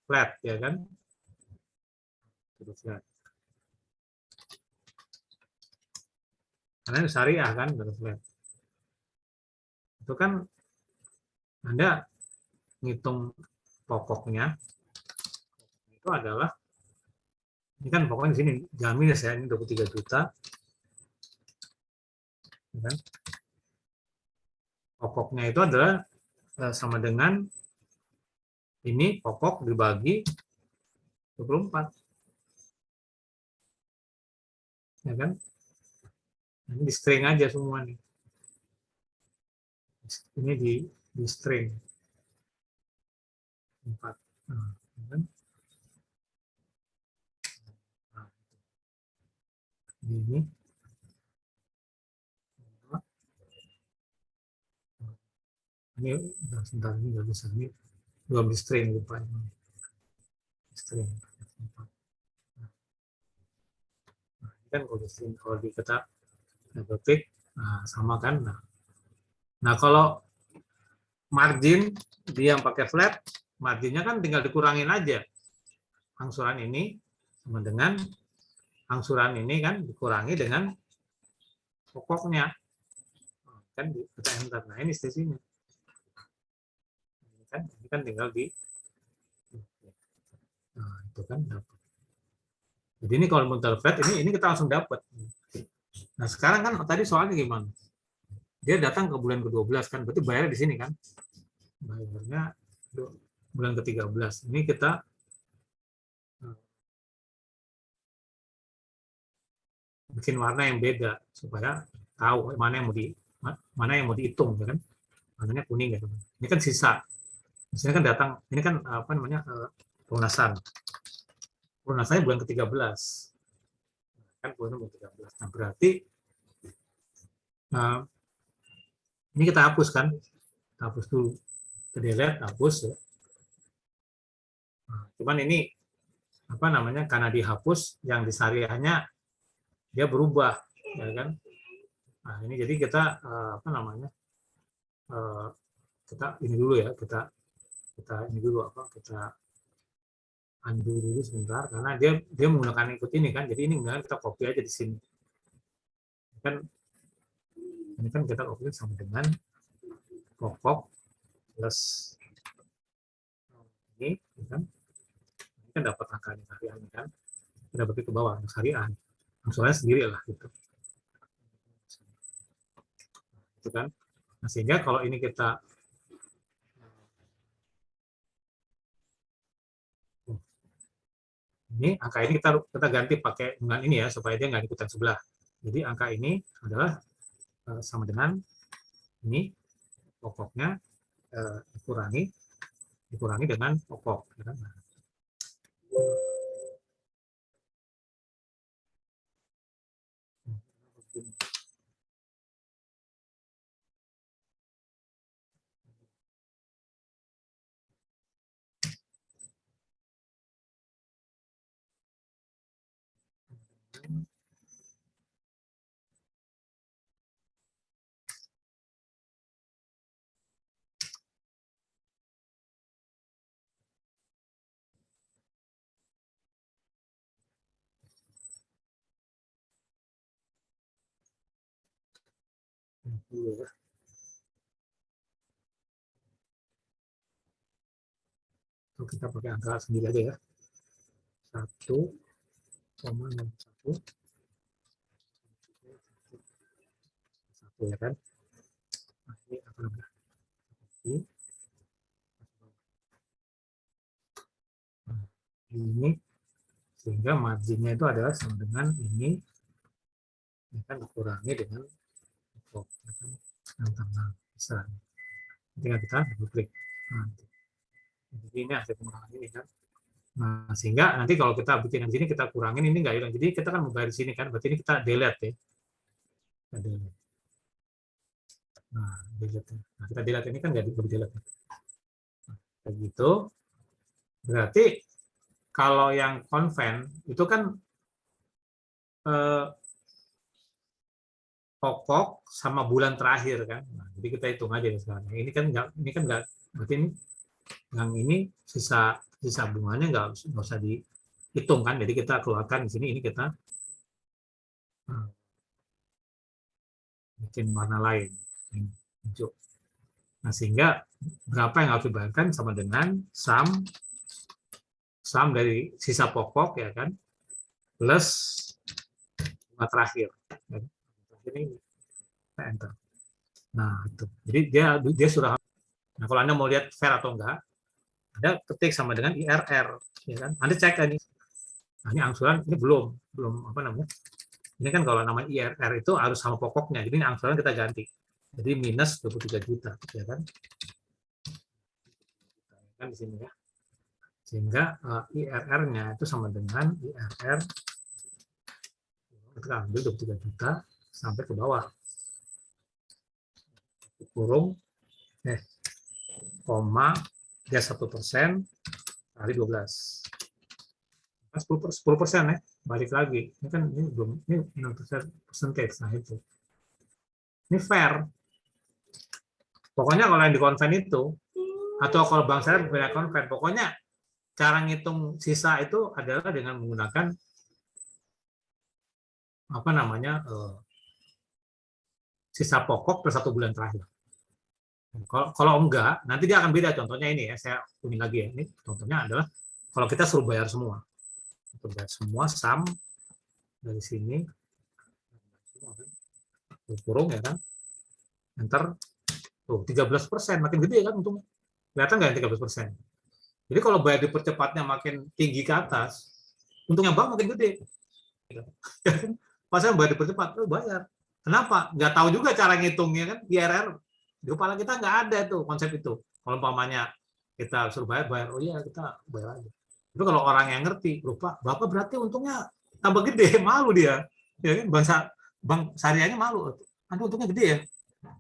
flat, ya kan? Metode flat. Karena ini syariah kan, metode flat. Itu kan Anda ngitung pokoknya, itu adalah, ini kan pokoknya di sini, jangan minus ya, ini 23 juta. Ya kan? Pokoknya itu adalah sama dengan ini pokok dibagi 24. Ya kan? Ini di string aja semua nih. Ini di string. 4. Nah, kan? Nah, ini sebentar, ini nggak bisa, ini belum di string, lupa ini string. Nah, ini kan kalau di string, kalau di kita double klik, nah sama kan. Nah kalau margin dia yang pakai flat, marginnya kan tinggal dikurangin aja. Angsuran ini sama dengan angsuran ini kan dikurangi dengan pokoknya. Kan kita enter. Nah ini sisinya. Ini kan tinggal di, nah itu kan dapat. Jadi ini kalau muter flat ini kita langsung dapat. Nah sekarang kan tadi soalnya gimana? Dia datang ke bulan ke-12 kan, berarti bayarnya di sini kan? Bayarnya bulan ke-13. Ini kita bikin warna yang beda supaya tahu mana yang mau dihitung, ya kan? Warnanya kuning ya, teman. Ini kan sisa. Di sini kan datang, ini kan apa namanya pelunasan. Pelunasannya bulan ke-13. Kan bulan ke-13. Nah, berarti ini kita hapus kan? Kita hapus dulu. Kita delete, hapus ya. Nah, cuman ini apa namanya? Karena dihapus, yang di syariahnya dia berubah, ya kan? Nah, ini jadi kita apa namanya? Kita ini dulu ya, kita ini dulu apa? Kita undo dulu sebentar karena dia menggunakan ikut ini kan. Jadi ini enggak, kita copy aja di sini. Ini kan kita copy sama dengan pokok plus ini kan. Ini kan dapat angka harian kan. Kita bagi ke bawah harian. Angsurannya sendiri lah gitu. Itu kan. Nah, sehingga kalau ini kita ini angka ini kita ganti pakai dengan ini ya supaya dia nggak ikutan sebelah. Jadi angka ini adalah sama dengan ini pokoknya dikurangi dengan pokok. Ya kan? So, kita pakai angka sendiri aja ya. 1,61 ya kan. Nah, ini apa namanya? Ini sehingga marginnya itu adalah sama dengan ini kan dikurangi dengan tengah besar. Tinggal kita double klik. Nah, jadi ini hasil pengurangan ini kan. Nah, sehingga nanti kalau kita bikin di sini kita kurangin ini nggak hilang. Jadi kita kan membayar di sini kan, berarti ini kita delete ya. Kita delete. Nah, delete. Nah, kita delete ini kan nggak di-delete. Nah, kayak gitu. Berarti kalau yang konven itu kan pokok sama bulan terakhir kan. Nah, jadi kita hitung aja sekarang. Ini kan nggak berarti ini yang ini sisa bunganya nggak usah dihitung kan. Jadi kita keluarkan di sini, ini kita bikin warna lain hijau. Nah, sehingga berapa yang harus dibayarkan sama dengan sum dari sisa pokok ya kan plus bunga terakhir. Ini kita enter. Nah, itu. Jadi dia sudah. Nah, kalau Anda mau lihat fair atau enggak, Anda ketik sama dengan IRR, ya kan? Anda cek ini. Nah, ini angsuran ini belum apa namanya? Ini kan kalau namanya IRR itu harus sama pokoknya. Jadi ini angsuran kita ganti. Jadi minus 23 juta, ya kan? Kan di sini ya. Sehingga IRR-nya itu sama dengan IRR, kita ambil 23 juta sampai ke bawah. Kurung, koma, dia 1% kali 12. 10% ya, balik lagi. Ini kan ini belum, ini 6% percentage, nah itu. Ini fair. Pokoknya kalau yang dikonven itu, atau kalau bank saya punya konven, pokoknya cara ngitung sisa itu adalah dengan menggunakan apa namanya sisa pokok per 1 bulan terakhir. Kalau enggak, nanti dia akan beda. Contohnya ini ya, saya unik lagi ya. Ini contohnya adalah kalau kita suruh bayar semua, sum dari sini, kurung ya kan, enter, tuh 13%, makin gede kan untungnya. Kelihatan nggak 13%? Jadi kalau bayar dipercepatnya makin tinggi ke atas, untungnya bank makin gede. Pas saya bayar dipercepat, bayar. Kenapa? Nggak tahu juga cara ngitungnya kan, IRR. Di kepala kita nggak ada tuh konsep itu. Kalau umpamanya kita suruh bayar, oh iya kita bayar aja. Itu kalau orang yang ngerti, lupa, Bapak berarti untungnya tambah gede, malu dia. Ya kan? Bank syariahnya malu. Aduh, untungnya gede ya.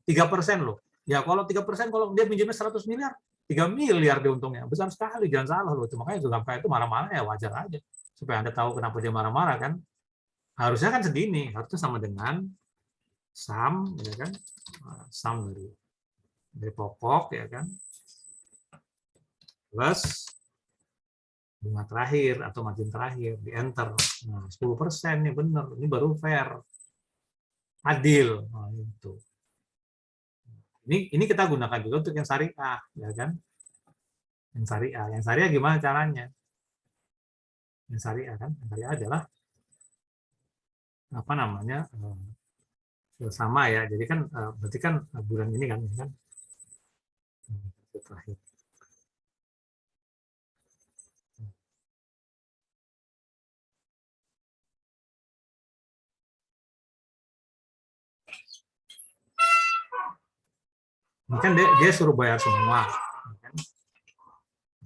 3% loh. Ya kalau 3%, kalau dia pinjamnya 100 miliar, 3 miliar dia untungnya. Besar sekali, jangan salah loh. Makanya Zulkifli itu marah-marah ya wajar aja. Supaya Anda tahu kenapa dia marah-marah kan. Harusnya kan segini, harusnya sama dengan sum, ya kan? Sum dari pokok, ya kan? Plus bunga terakhir atau margin terakhir, di enter. Nah, 10% nih benar, ini baru fair. Adil. Nah, itu. Ini kita gunakan juga untuk yang syariah, ya kan? Yang syariah gimana caranya? Yang syariah kan, yang syariah adalah apa namanya sama ya. Jadi kan berarti kan bulan ini kan terakhir. Ini kan dia suruh bayar semua.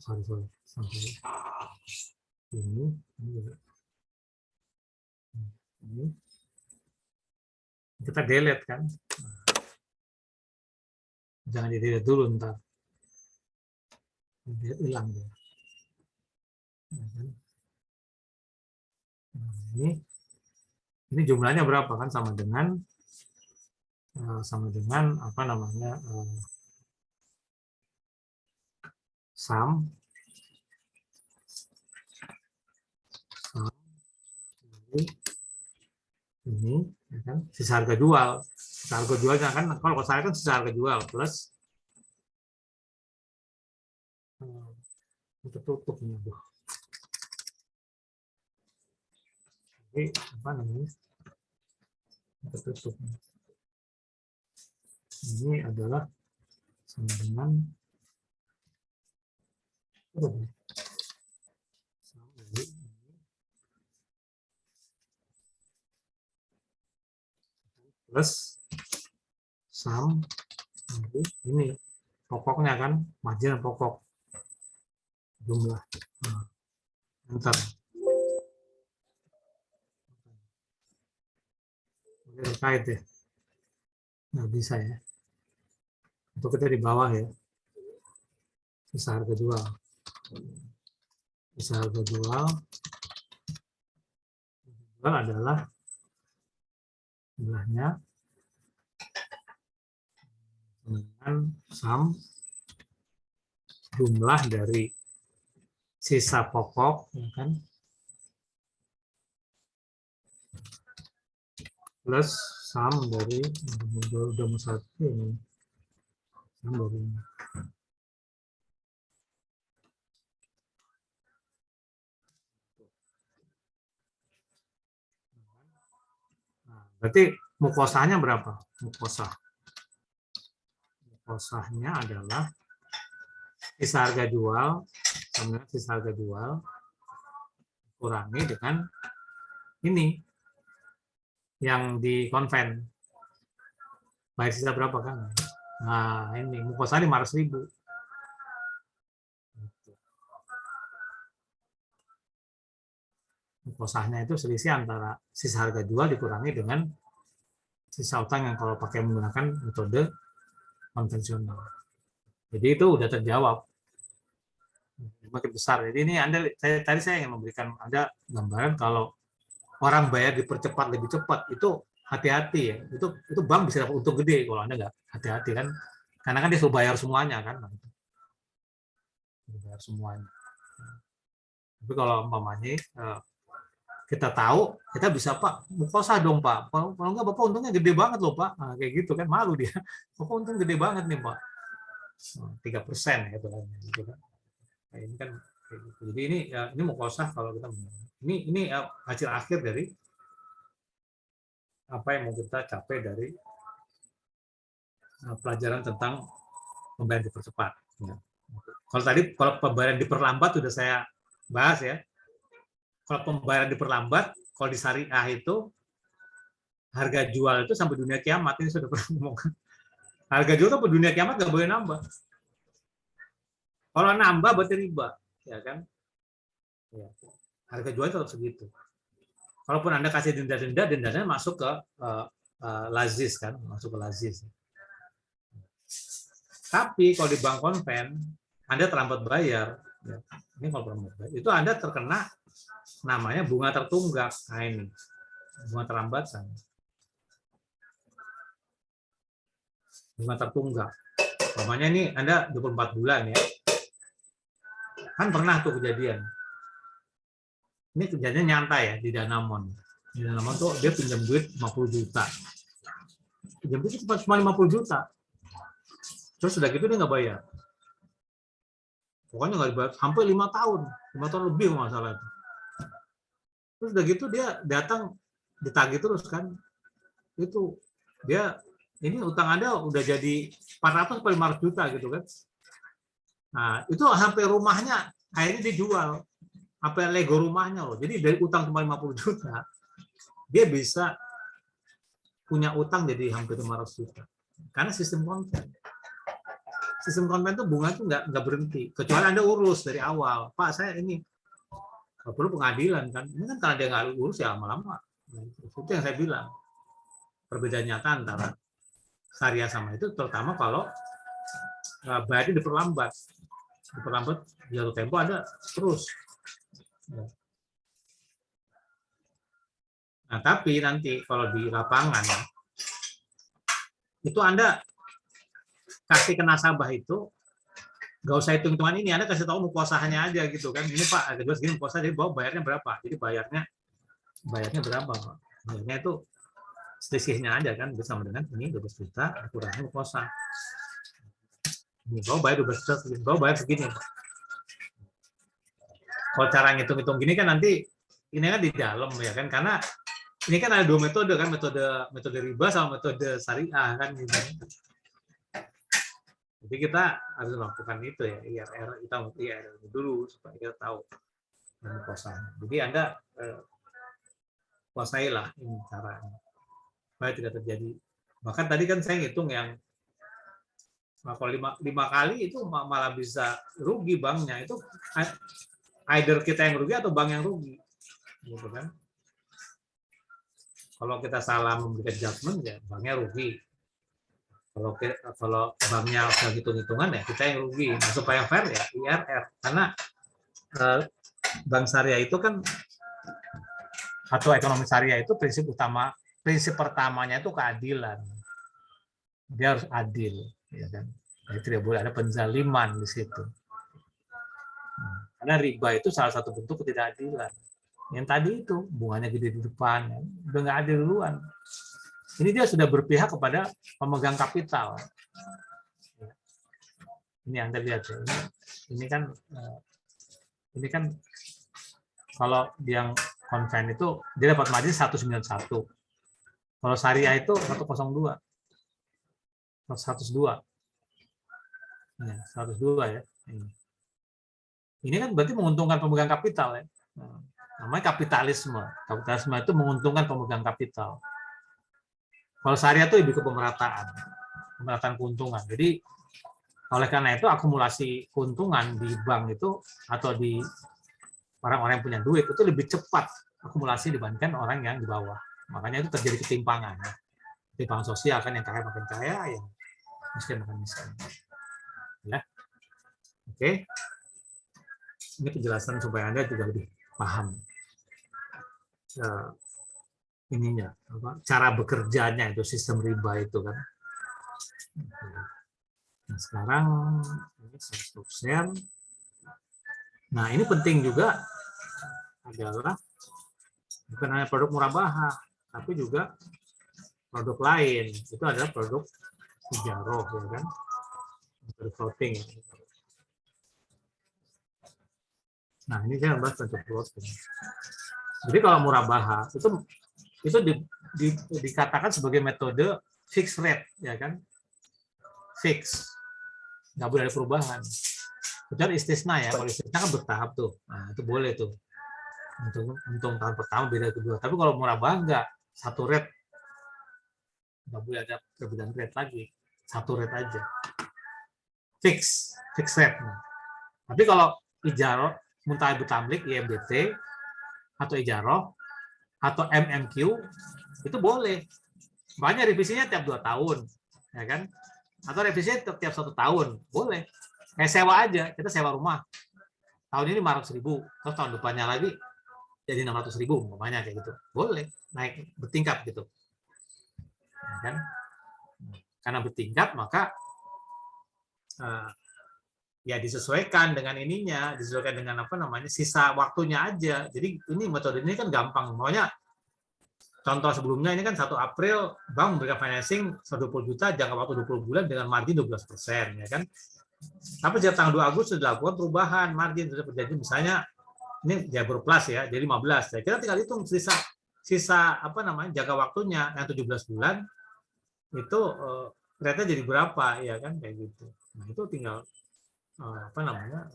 Sorry. Sampai ini. Kita delete kan. Jangan di delete dulu ntar. Dia hilang dia. Ini jumlahnya berapa kan, sama dengan apa namanya sum ini ya kan, sisa harga jual. Sisa harga jualnya kan, kalau saya kan sisa harga jual plus tutupnya. Jadi apa namanya? Tutup. Ini adalah sama dengan plus sum ini pokoknya kan, margin pokok jumlah. Enter. Terkait ya, nggak bisa ya. Untuk kita di bawah ya, sisa harga jual. Sisa harga jual adalah jumlahnya dengan sum jumlah dari sisa pokok, ya kan, plus sum dari udah satu ini, sum dari ini. Nah, berarti mukosahnya berapa? Mukosahnya adalah sisa harga jual sama sisa harga jual kurangi dengan ini yang di konven. Bayar sisa berapa kan? Nah, ini mukosah 500.000. Mukosahnya itu selisih antara sisa harga jual dikurangi dengan sisa utang yang kalau pakai menggunakan metode konvensional. Jadi itu udah terjawab. Makin besar. Jadi ini tadi saya ingin memberikan Anda gambaran kalau orang bayar dipercepat lebih cepat itu hati-hati ya. Itu bank bisa dapat untung gede kalau Anda nggak hati-hati kan. Karena kan dia sudah bayar semuanya kan. Bayar semuanya. Tapi kalau umpamanya kita tahu, kita bisa Pak, mukosah dong Pak. Kalau nggak Bapak untungnya gede banget loh Pak. Nah, kayak gitu kan malu dia. Bapak untung gede banget nih Pak. 3% gitu kan. Nah, ini kan jadi ini mukosah kalau kita ini hasil akhir dari apa yang mau kita capai dari pelajaran tentang pembayaran dipercepat. Ya. Kalau pembayaran diperlambat sudah saya bahas ya. Kalau pembayaran diperlambat, kalau di syariah itu harga jual itu sampai dunia kiamat, ini sudah pernah ngomong. Harga jual sampai dunia kiamat nggak boleh nambah. Kalau nambah berarti riba, ya kan? Ya. Harga jual tetap segitu. Kalaupun Anda kasih denda-denda, dendanya masuk ke lazis kan, masuk ke lazis. Tapi kalau di bank konven, Anda terlambat bayar, ya, ini kalau terlambat bayar, itu Anda terkena namanya bunga tertunggak. Nah ini, bunga terlambatan. Bunga tertunggak. Namanya ini Anda 24 bulan ya. Kan pernah tuh kejadian. Ini kejadiannya nyantai ya di Danamon. Di Danamon tuh dia pinjam duit 50 juta. Pinjam duit cuma 50 juta. Terus sudah gitu dia nggak bayar. Pokoknya nggak dibayar sampai 5 tahun. 5 tahun lebih masalah itu. Terus udah gitu dia datang ditagih terus kan. Itu dia ini utang Anda udah jadi 400 sampai 500 juta gitu kan. Nah, itu sampai rumahnya akhirnya dijual. Sampai Lego rumahnya loh. Jadi dari utang cuma 50 juta, dia bisa punya utang jadi hampir 500 juta. Karena sistem konven. Sistem konven itu bunga itu nggak berhenti. Kecuali Anda urus dari awal. Pak, saya ini nggak perlu pengadilan kan. Ini kan karena dia nggak urus ya lama-lama. Itu yang saya bilang. Perbedaan nyata antara syariah sama itu, terutama kalau bayarnya diperlambat. Diperlambat jatuh tempo ada terus. Nah, tapi nanti kalau di lapangan itu Anda kasih ke nasabah itu nggak usah hitung-hitungan ini, Anda kasih tahu mukosahnya aja gitu kan. Ini Pak, ada dua segini mukosah, jadi bawa bayarnya berapa? Jadi bayarnya berapa? Pak? Bayarnya itu selisihnya aja kan bersama dengan ini 12 juta kurangnya mukosah. Ini bawa bayar 12 juta, bawa bayar segini. Kalau cara ngitung-ngitung gini kan nanti ini kan di dalam ya kan, karena ini kan ada dua metode kan, metode riba sama metode syariah kan gitu. Jadi kita harus melakukan itu ya, IRR dulu supaya kita tahu kosan. Jadi Anda kuasailah ini caranya supaya tidak terjadi. Bahkan tadi kan saya ngitung yang kalau 5 kali itu malah bisa rugi banknya, itu either kita yang rugi atau bank yang rugi, gitu kan? Kalau kita salah memberikan judgement ya banknya rugi. Kalau banknya sudah hitung-hitungan ya kita yang rugi. Nah, supaya fair ya IRR, karena bank syariah itu kan atau ekonomi syariah itu prinsip pertamanya itu keadilan. Dia harus adil, ya kan? Jadi tidak boleh ada penzaliman di situ. Karena riba itu salah satu bentuk ketidakadilan. Yang tadi itu bunganya gede di depan, udah nggak adil duluan. Ini dia sudah berpihak kepada pemegang kapital. Ini Anda lihat ya, ini kan kalau yang konven itu dia dapat margin 191. Kalau syariah itu 102. 102. Ya, 102 ya. Ini kan berarti menguntungkan pemegang kapital ya. Namanya kapitalisme. Kapitalisme itu menguntungkan pemegang kapital. Kalau syariah itu lebih ke pemerataan keuntungan. Jadi oleh karena itu akumulasi keuntungan di bank itu atau di orang-orang yang punya duit itu lebih cepat akumulasi dibandingkan orang yang di bawah. Makanya itu terjadi ketimpangan. Ketimpangan sosial kan, yang kaya makin kaya, yang miskin makin miskin. Ya. Oke. Ini penjelasan supaya Anda juga lebih paham ininya, cara bekerjanya itu sistem riba itu kan. Nah, sekarang ini saya stop share. Nah, ini penting juga adalah bukan hanya produk murabahah, tapi juga produk lain. Itu adalah produk ijaroh, ya kan? Produk floating. Nah, ini saya bahas produk floating. Jadi kalau murabahah itu dikatakan sebagai metode fixed rate, ya kan? Fix, nggak boleh ada perubahan. Kecuali istisna ya, kalau istisna kan bertahap tuh, nah itu boleh tuh. Untung tahun pertama beda kedua. Tapi kalau murabahah nggak, satu rate, nggak boleh ada perbedaan rate lagi, satu rate aja, fix rate. Nah, tapi kalau ijaroh muntah bertamlik IMDT atau ijaroh atau MMQ itu boleh. Makanya revisinya tiap 2 tahun, ya kan? Atau revisinya tiap 1 tahun, boleh. Kayak sewa aja, kita sewa rumah. Tahun ini 500.000, terus tahun depannya lagi jadi 600.000, umpamanya kayak gitu. Boleh, naik bertingkat gitu. Ya kan? Karena bertingkat, maka ya disesuaikan dengan ininya, disesuaikan dengan apa namanya, sisa waktunya aja. Jadi ini metode ini kan gampang. Maunya contoh sebelumnya ini kan 1 April bank memberikan financing 120 juta jangka waktu 20 bulan dengan margin 12%, ya kan. Tapi sejak tanggal 2 Agustus dilakukan perubahan margin, sudah terjadi misalnya ini Jabur Plus ya, jadi 15. Ya, kita tinggal hitung sisa apa namanya jangka waktunya yang 17 bulan itu rate-nya jadi berapa, ya kan, kayak gitu. Nah, itu tinggal apa namanya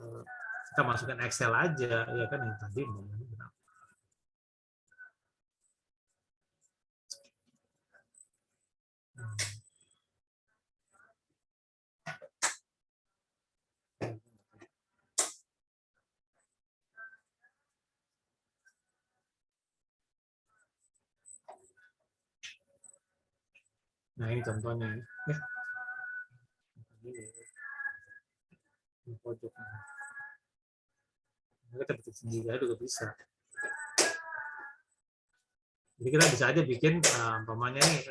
kita masukkan Excel aja, ya kan, yang tadi. Nah, ini contohnya. Ini pojok. Kita bikin sendiri aja juga bisa. Jadi kita bisa aja bikin umpamanya nih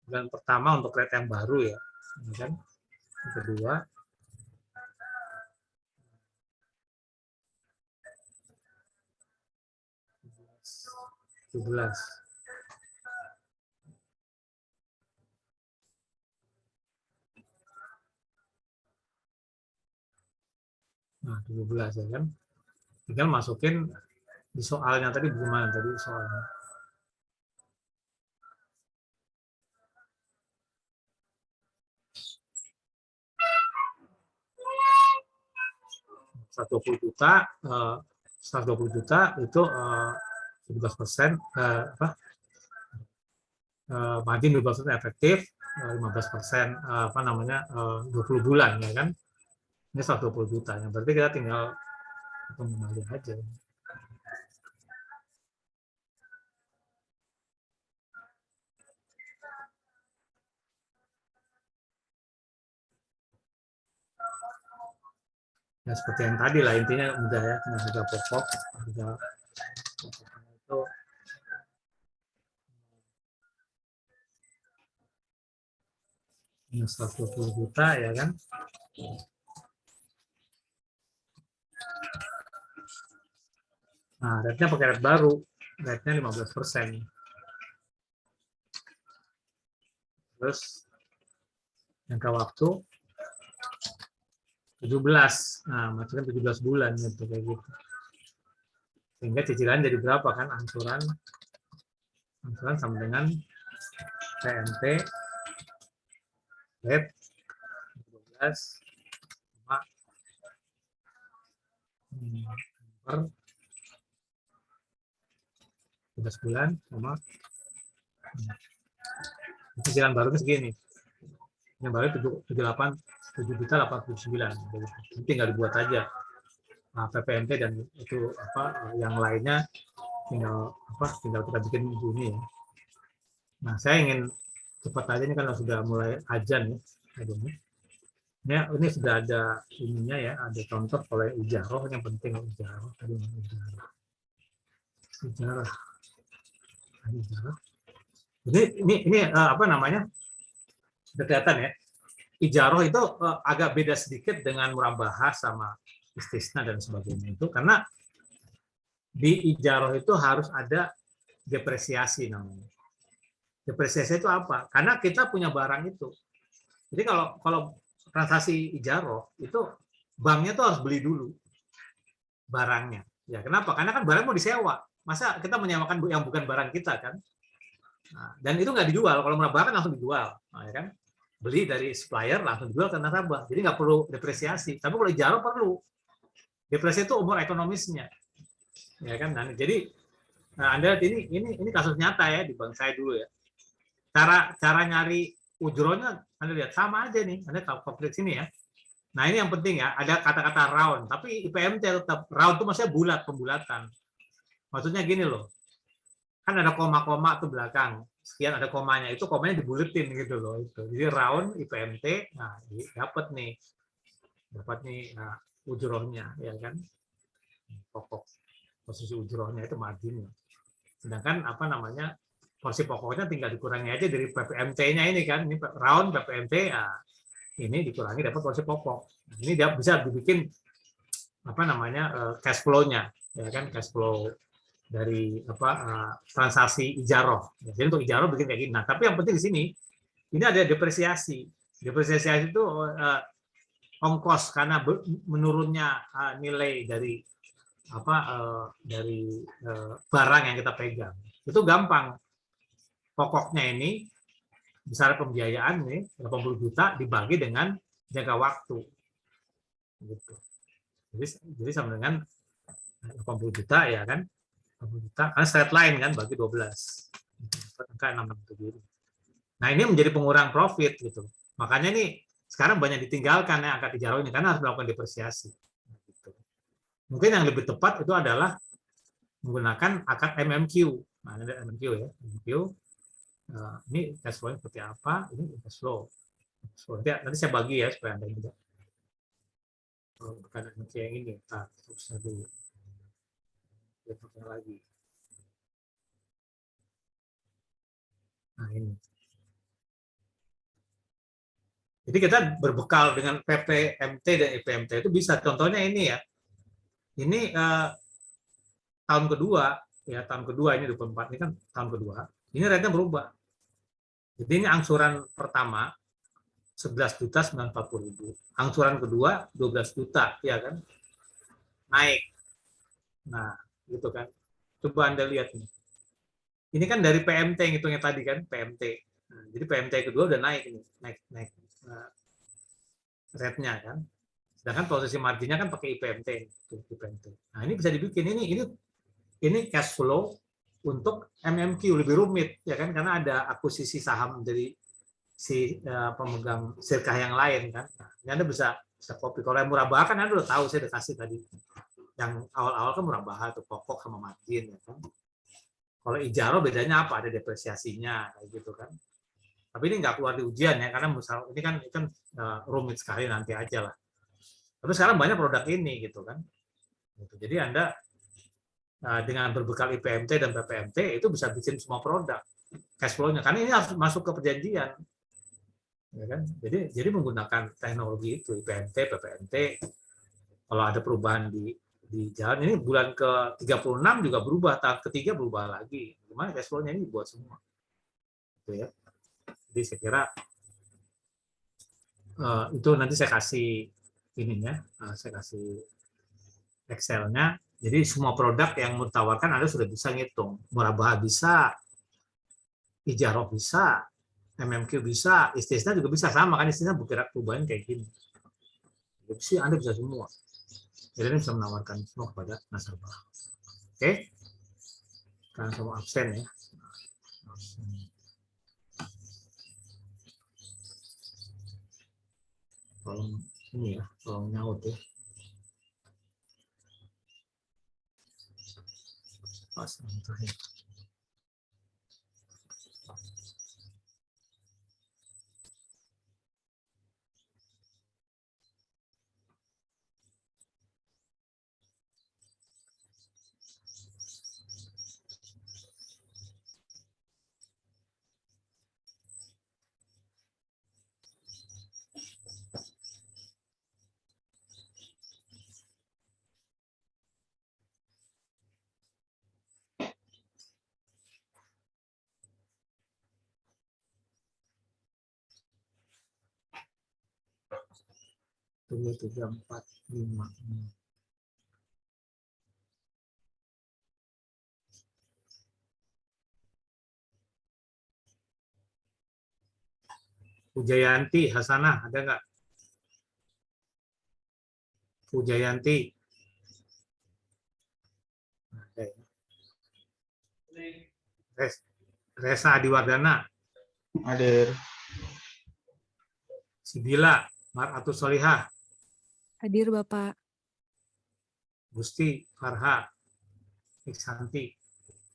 bulan pertama untuk rate yang baru ya, kan? Yang kedua 17. Nah, 17 ya kan. Tinggal masukin di soalnya tadi, bagaimana tadi soalnya. Juta, 120 juta itu 17%, margin 12% efektif, 15% apa namanya 20 bulan, ya kan. Ini 120 juta, yang berarti kita tinggal kembali aja. Ya seperti yang tadi lah, intinya mudah ya, dengan harga pokok, harga itu minus 120 juta, ya kan. Nah, rate-nya pakai rate baru, rate-nya 15%. Terus jangka waktu 17, nah maksudnya 17 bulan gitu, kayak gitu. Sehingga cicilan jadi berapa kan, angsuran sama dengan PNT rate 12 per 12 bulan sama cicilan barunya segini. Yang baru 7 juta 89. Jadi tinggal dibuat aja. PPMT dan itu yang lainnya tinggal kita bikin bunyi ya. Nah, saya ingin cepat aja ini kan sudah mulai ajan ya. Ini sudah ada ininya ya, ada contoh oleh ijaroh yang penting ijaroh tadi ijaroh. Ini apa namanya? Sudah kelihatan ya. Ijaroh itu agak beda sedikit dengan murabahah sama istisna dan sebagainya itu karena di ijaroh itu harus ada depresiasi namanya. Depresiasi itu apa? Karena kita punya barang itu. Jadi kalau transaksi ijaroh itu banknya tuh harus beli dulu barangnya. Ya kenapa? Karena kan barang mau disewa. Masa kita menyewakan yang bukan barang kita kan? Nah, dan itu nggak dijual. Kalau murabahah kan langsung dijual, nah, ya kan? Beli dari supplier langsung dijual ke nasabah. Jadi nggak perlu depresiasi. Tapi kalau ijaroh perlu. Depresiasi itu umur ekonomisnya, ya kan? Nah, jadi Anda lihat ini kasus nyata ya di bank saya dulu ya. Cara nyari ujronya Anda lihat sama aja nih. Anda klik sini ya. Nah ini yang penting ya. Ada kata-kata round, tapi IPMT tetap round itu maksudnya bulat, pembulatan. Maksudnya gini loh. Kan ada koma-koma tuh belakang. Sekian ada komanya, itu komanya dibuletin gitu loh itu. Jadi round IPMT, nah dapat nih nah, ujrohnya ya kan, pokok posisi ujrohnya itu marginnya. Sedangkan apa namanya porsi pokoknya tinggal dikurangi aja dari PPMT-nya ini kan, ini round PPMT, nah, ini dikurangi dapat porsi pokok. Nah, ini dia bisa dibikin apa namanya cash flow-nya ya kan, cash flow dari transaksi ijaroh. Jadi untuk ijaroh bikin kayak gini. Nah, tapi yang penting di sini ini ada depresiasi. Depresiasi itu ongkos karena menurunnya nilai dari barang yang kita pegang. Itu gampang. Pokoknya ini besar pembiayaan nih 80 juta dibagi dengan jangka waktu. Gitu. Jadi sama dengan 80 juta ya kan, 80 juta kan straight line kan bagi 12. Angka 667. Nah, ini menjadi pengurang profit gitu. Makanya nih sekarang banyak ditinggalkan ya angka ijaroh ini karena harus melakukan depresiasi. Gitu. Mungkin yang lebih tepat itu adalah menggunakan akad MMQ. Nah, ini ada MMQ ya. MMQ. Ini cash flow seperti apa? Ini cash flow. Nanti saya bagi ya supaya Anda juga. Bukan MMQ yang ini. Nah, terus dulu. Lagi. Nah, ini. Jadi kita berbekal dengan PPMT dan IPMT itu bisa. Contohnya ini ya. Ini tahun kedua ini 24 ini kan tahun kedua. Ini rate-nya berubah. Jadi ini angsuran pertama 11.940.000. Angsuran kedua 12 juta, ya kan? Naik. Nah, gitu kan. Coba Anda lihat nih. Ini kan dari PMT yang hitungnya tadi kan, PMT. Nah, jadi PMT kedua udah naik ini, naik rate-nya kan. Sedangkan posisi marginnya kan pakai IPMT. Nah, ini bisa dibikin ini cash flow untuk MMQ lebih rumit ya kan karena ada akuisisi saham dari si pemegang sirkah yang lain kan. Nah, ini Anda bisa copy. Kalau yang murabahah kan Anda udah tahu saya udah kasih tadi. Yang awal-awal kan murabahah tuh pokok sama margin ya kan. Kalau ijaroh bedanya apa? Ada depresiasinya kayak gitu kan. Tapi ini nggak keluar di ujian ya karena misal ini kan rumit sekali nanti aja lah. Tapi sekarang banyak produk ini gitu kan. Jadi Anda dengan berbekal IPMT dan PPMT itu bisa bikin semua produk cash flow-nya karena ini harus masuk ke perjanjian ya kan, jadi menggunakan teknologi itu IPMT PPMT. Kalau ada perubahan di jalan ini bulan ke 36 juga berubah, tahap ketiga berubah lagi, gimana cash flow-nya ini buat semua gitu ya. Jadi saya kira itu nanti saya kasih ininya, saya kasih Excel-nya. Jadi semua produk yang mau ditawarkan Anda sudah bisa ngitung. Murabahah bisa, ijaroh bisa, MMQ bisa, istisna juga bisa. Sama kan istisna bergerak perubahan kayak gini. Jadi sih Anda bisa semua. Jadi ini bisa menawarkan semua kepada nasabah. Oke? Karena semua absen ya. Tolong ini ya, tolong nyaut ya. Pas, terakhir. Tunggu 3, 4, 5. Pujayanti, Hasanah, ada nggak? Pujayanti. Ada ya. Resa Adiwardana. Hadir. Sibila, Mar'atus Solihah. Hadir Bapak. Gusti, Farha, Iksanti.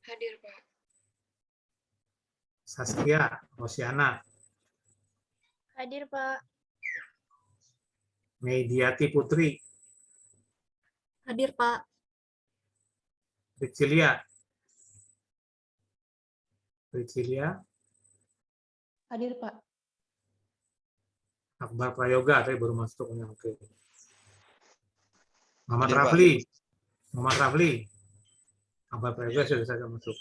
Hadir Pak. Saskia, Rosiana. Hadir Pak. Mediati Putri. Hadir Pak. Pricilia. Pricilia. Hadir Pak. Akbar Prayoga, tadi baru masuk. Oke. Muhammad Hadir, Pak. Rafli. Muhammad Rafli. Akbar Prayoga sudah saya masuk.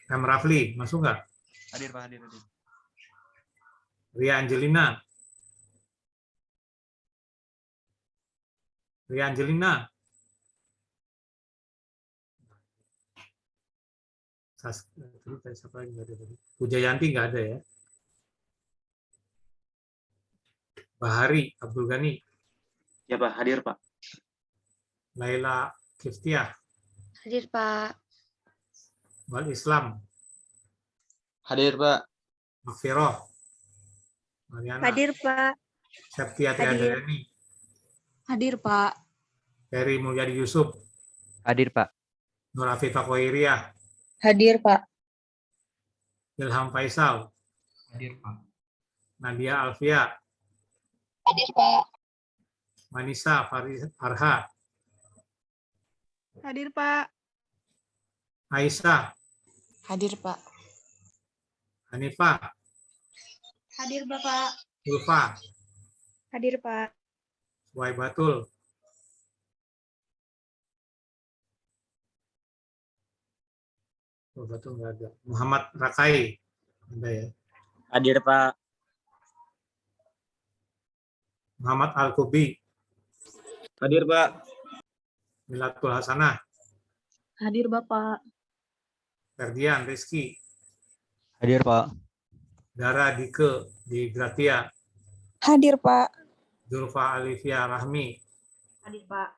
M. Rafli, masuk nggak? Hadir, Pak. Hadir, hadir. Ria Angelina. Ria Angelina. Siapa lagi nggak ada tadi? Pujayanti nggak ada ya. Bahari Abdul Ghani. Ya, Pak. Hadir, Pak. Laila Kiftiah. Hadir Pak. Wal Islam. Hadir, Pak. Makfiroh. Mariana. Hadir Pak. Septia Hadir. Triandayani. Hadir Pak. Ferry Mulyadi Yusuf. Hadir, Pak. Nur Afifah Koiriyah. Hadir Pak. Ilham Faisal. Hadir, Pak. Nadia Alfia. Hadir Pak. Manisa Farha. Hadir Pak. Aisyah. Hadir Pak. Hanifah. Hadir Bapak. Ulfa. Hadir Pak. Waibatul. Waibatul nggak ada. Muhammad Rakai. Ada ya. Hadir, Pak. Muhammad Al-Kubi. Hadir, Pak. Milatul Hasanah. Hadir Bapak. Ferdian Rizky. Hadir, Pak. Dara Dike di Gratia. Hadir Pak. Zulfa Alivia Rahmi. Hadir Pak.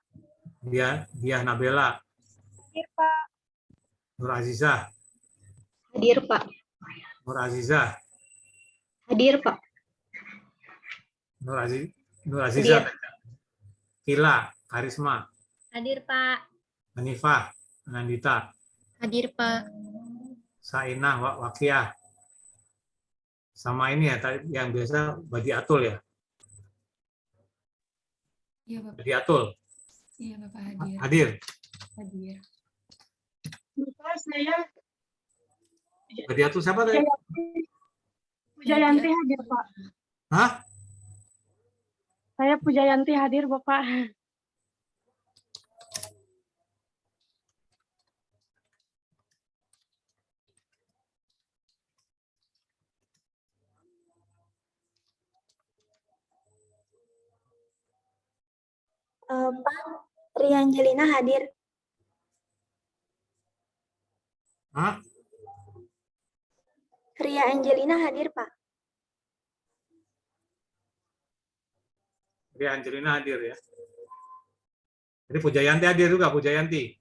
Diah Nabela. Hadir Pak. Nur Azizah. Hadir Pak. Nur Azizah. Hadir Pak. Nur Azizah. Kila Karisma. Hadir Pak. Hanifah Anandita. Hadir Pak. Sainah Wakiah. Sama ini ya, yang biasa Badiatul ya. Iya Bapak. Badiatul. Iya Bapak hadir. Hadir. Hadir. Bapak, saya Badiatul siapa tadi? Pujayanti hadir, Pak. Hah? Saya Pujayanti hadir, Bapak. Pak, Ria Angelina hadir. Hah? Ria Angelina hadir, Pak. Ria Angelina hadir ya. Jadi Pujayanti hadir juga, Pujayanti.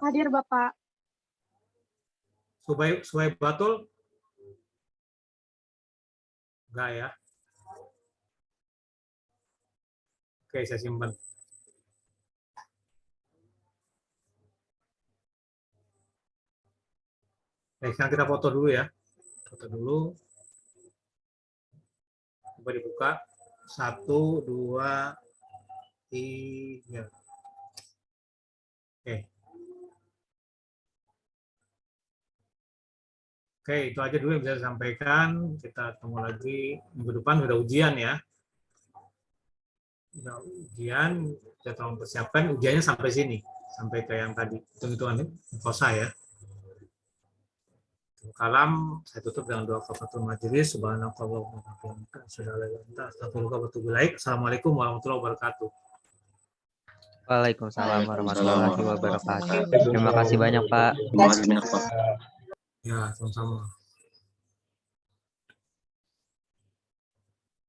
Hadir, Bapak. Suwaibatul? Enggak ya. Oke, saya simpan. Baik, sekarang kita foto dulu ya. Foto dulu. Coba dibuka. 1, 2, 3. Oke. Oke, itu aja dulu yang bisa saya sampaikan. Kita ketemu lagi minggu depan, udah ujian ya. Udah ujian, kita tolong persiapkan ujiannya sampai sini. Sampai ke yang tadi, hitung-hitungan kosa ya. Kalam, saya tutup dengan doa kafaratul majelis. Subhanakallahumma wa bihamdika, asyhadu an la ilaha illa anta, astaghfiruka wa atubu ilaik. Assalamualaikum warahmatullahi wabarakatuh. Waalaikumsalam warahmatullahi wabarakatuh. Terima kasih banyak, Pak. Ya, sama-sama.